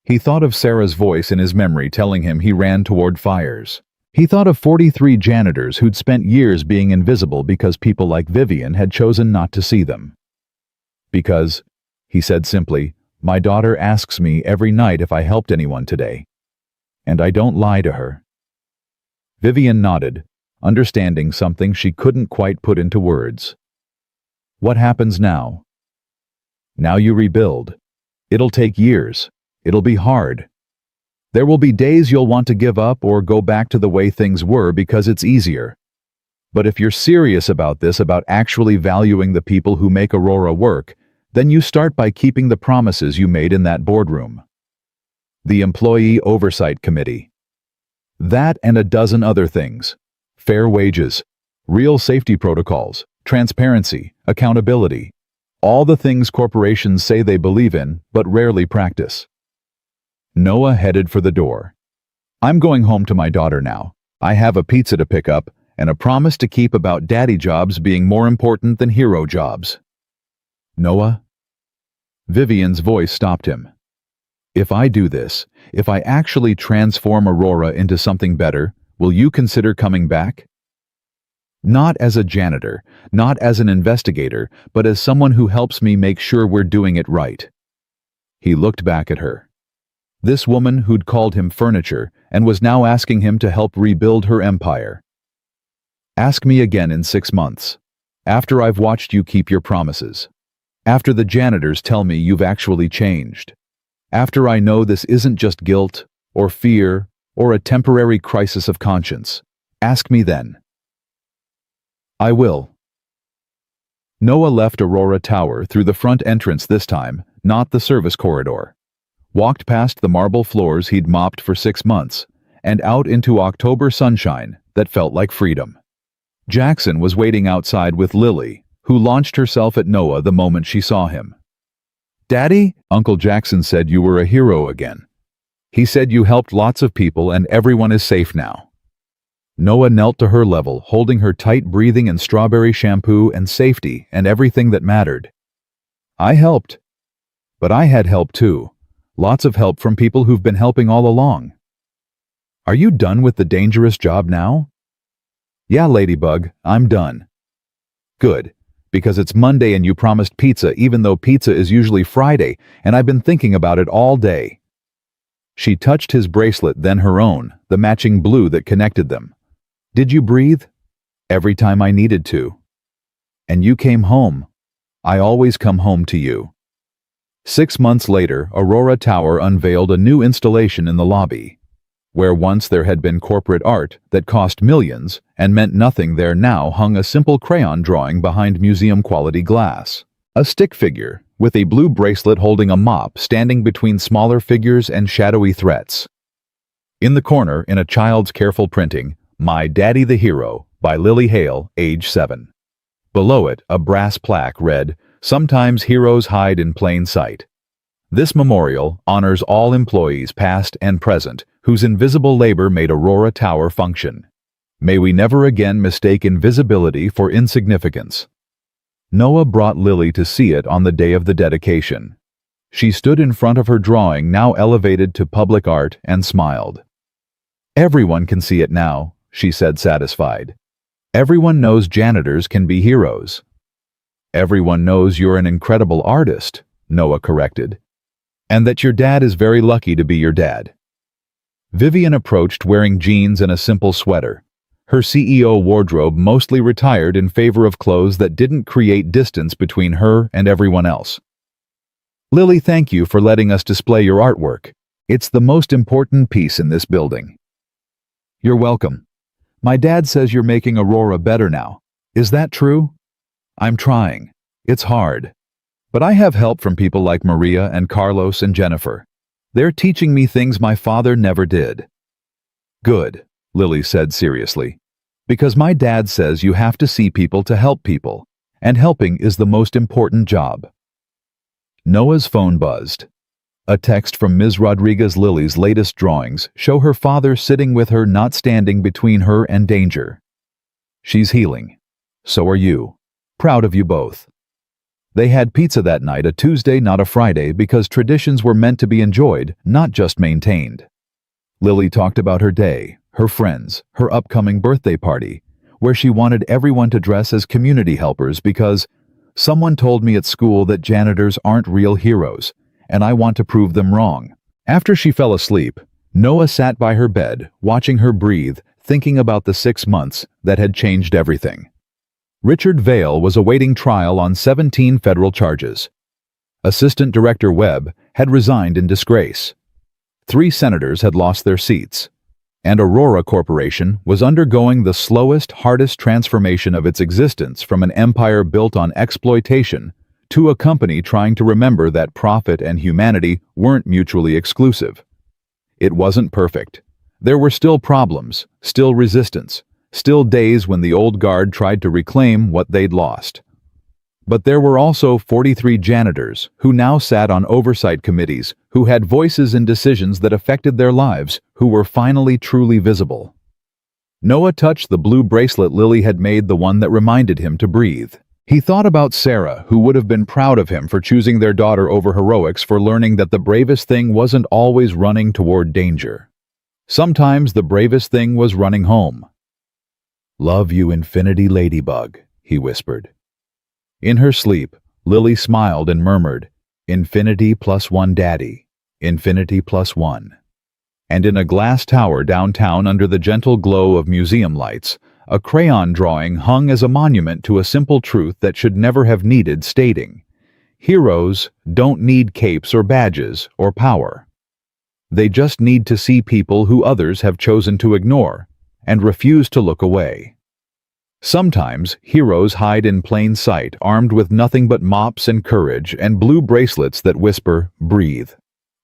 He thought of Sarah's voice in his memory telling him he ran toward fires. He thought of 43 janitors who'd spent years being invisible because people like Vivian had chosen not to see them. Because, he said simply, my daughter asks me every night if I helped anyone today. And I don't lie to her. Vivian nodded, understanding something she couldn't quite put into words. What happens now? Now you rebuild. It'll take years. It'll be hard. There will be days you'll want to give up or go back to the way things were because it's easier. But if you're serious about this, about actually valuing the people who make Aurora work, then you start by keeping the promises you made in that boardroom. The Employee Oversight Committee. That and a dozen other things. Fair wages, real safety protocols, transparency, accountability. All the things corporations say they believe in, but rarely practice. Noah headed for the door. I'm going home to my daughter now. I have a pizza to pick up and a promise to keep about daddy jobs being more important than hero jobs. Noah? Vivian's voice stopped him. If I do this, if I actually transform Aurora into something better, will you consider coming back? Not as a janitor, not as an investigator, but as someone who helps me make sure we're doing it right. He looked back at her. This woman who'd called him furniture and was now asking him to help rebuild her empire. Ask me again in 6 months, after I've watched you keep your promises, after the janitors tell me you've actually changed, after I know this isn't just guilt or fear or a temporary crisis of conscience. Ask me then. I will. Noah left Aurora Tower through the front entrance this time, not the service corridor. Walked past the marble floors he'd mopped for 6 months, and out into October sunshine that felt like freedom. Jackson was waiting outside with Lily, who launched herself at Noah the moment she saw him. Daddy, Uncle Jackson said you were a hero again. He said you helped lots of people and everyone is safe now. Noah knelt to her level, holding her tight breathing and strawberry shampoo and safety and everything that mattered. I helped. But I had help too. Lots of help from people who've been helping all along. Are you done with the dangerous job now? Yeah, Ladybug, I'm done. Good, because it's Monday and you promised pizza even though pizza is usually Friday, and I've been thinking about it all day. She touched his bracelet, then her own, the matching blue that connected them. Did you breathe? Every time I needed to. And you came home. I always come home to you. 6 months later, Aurora Tower unveiled a new installation in the lobby. Where once there had been corporate art that cost millions and meant nothing, there now hung a simple crayon drawing behind museum-quality glass. A stick figure, with a blue bracelet holding a mop standing between smaller figures and shadowy threats. In the corner, in a child's careful printing, My Daddy the Hero, by Lily Hale, age 7. Below it, a brass plaque read, Sometimes heroes hide in plain sight. This memorial honors all employees past and present whose invisible labor made Aurora Tower function. May we never again mistake invisibility for insignificance. Noah brought Lily to see it on the day of the dedication. She stood in front of her drawing, now elevated to public art, and smiled. Everyone can see it now, she said, satisfied. Everyone knows janitors can be heroes. Everyone knows you're an incredible artist, Noah corrected. And that your dad is very lucky to be your dad. Vivian approached wearing jeans and a simple sweater. Her CEO wardrobe mostly retired in favor of clothes that didn't create distance between her and everyone else. Lily, thank you for letting us display your artwork. It's the most important piece in this building. You're welcome. My dad says you're making Aurora better now. Is that true? I'm trying. It's hard. But I have help from people like Maria and Carlos and Jennifer. They're teaching me things my father never did. Good, Lily said seriously. Because my dad says you have to see people to help people, and helping is the most important job. Noah's phone buzzed. A text from Ms. Rodriguez. Lily's latest drawings show her father sitting with her, not standing between her and danger. She's healing. So are you. Proud of you both. They had pizza that night, a Tuesday, not a Friday, because traditions were meant to be enjoyed, not just maintained. Lily talked about her day, her friends, her upcoming birthday party, where she wanted everyone to dress as community helpers because someone told me at school that janitors aren't real heroes, and I want to prove them wrong. After she fell asleep, Noah sat by her bed, watching her breathe, thinking about the 6 months that had changed everything. Richard Vail was awaiting trial on 17 federal charges. Assistant Director Webb had resigned in disgrace. 3 senators had lost their seats. And Aurora Corporation was undergoing the slowest, hardest transformation of its existence from an empire built on exploitation to a company trying to remember that profit and humanity weren't mutually exclusive. It wasn't perfect. There were still problems, still resistance, still days when the old guard tried to reclaim what they'd lost. But there were also 43 janitors who now sat on oversight committees, who had voices in decisions that affected their lives, who were finally truly visible. Noah touched the blue bracelet Lily had made, the one that reminded him to breathe. He thought about Sarah, who would have been proud of him for choosing their daughter over heroics, for learning that the bravest thing wasn't always running toward danger. Sometimes the bravest thing was running home. "Love you, Infinity Ladybug," he whispered. In her sleep, Lily smiled and murmured, "Infinity +1, Daddy. Infinity +1." And in a glass tower downtown, under the gentle glow of museum lights, a crayon drawing hung as a monument to a simple truth that should never have needed stating. Heroes don't need capes or badges or power. They just need to see people who others have chosen to ignore and refuse to look away. Sometimes heroes hide in plain sight, armed with nothing but mops and courage and blue bracelets that whisper, "Breathe."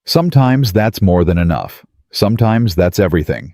Sometimes that's more than enough. Sometimes that's everything.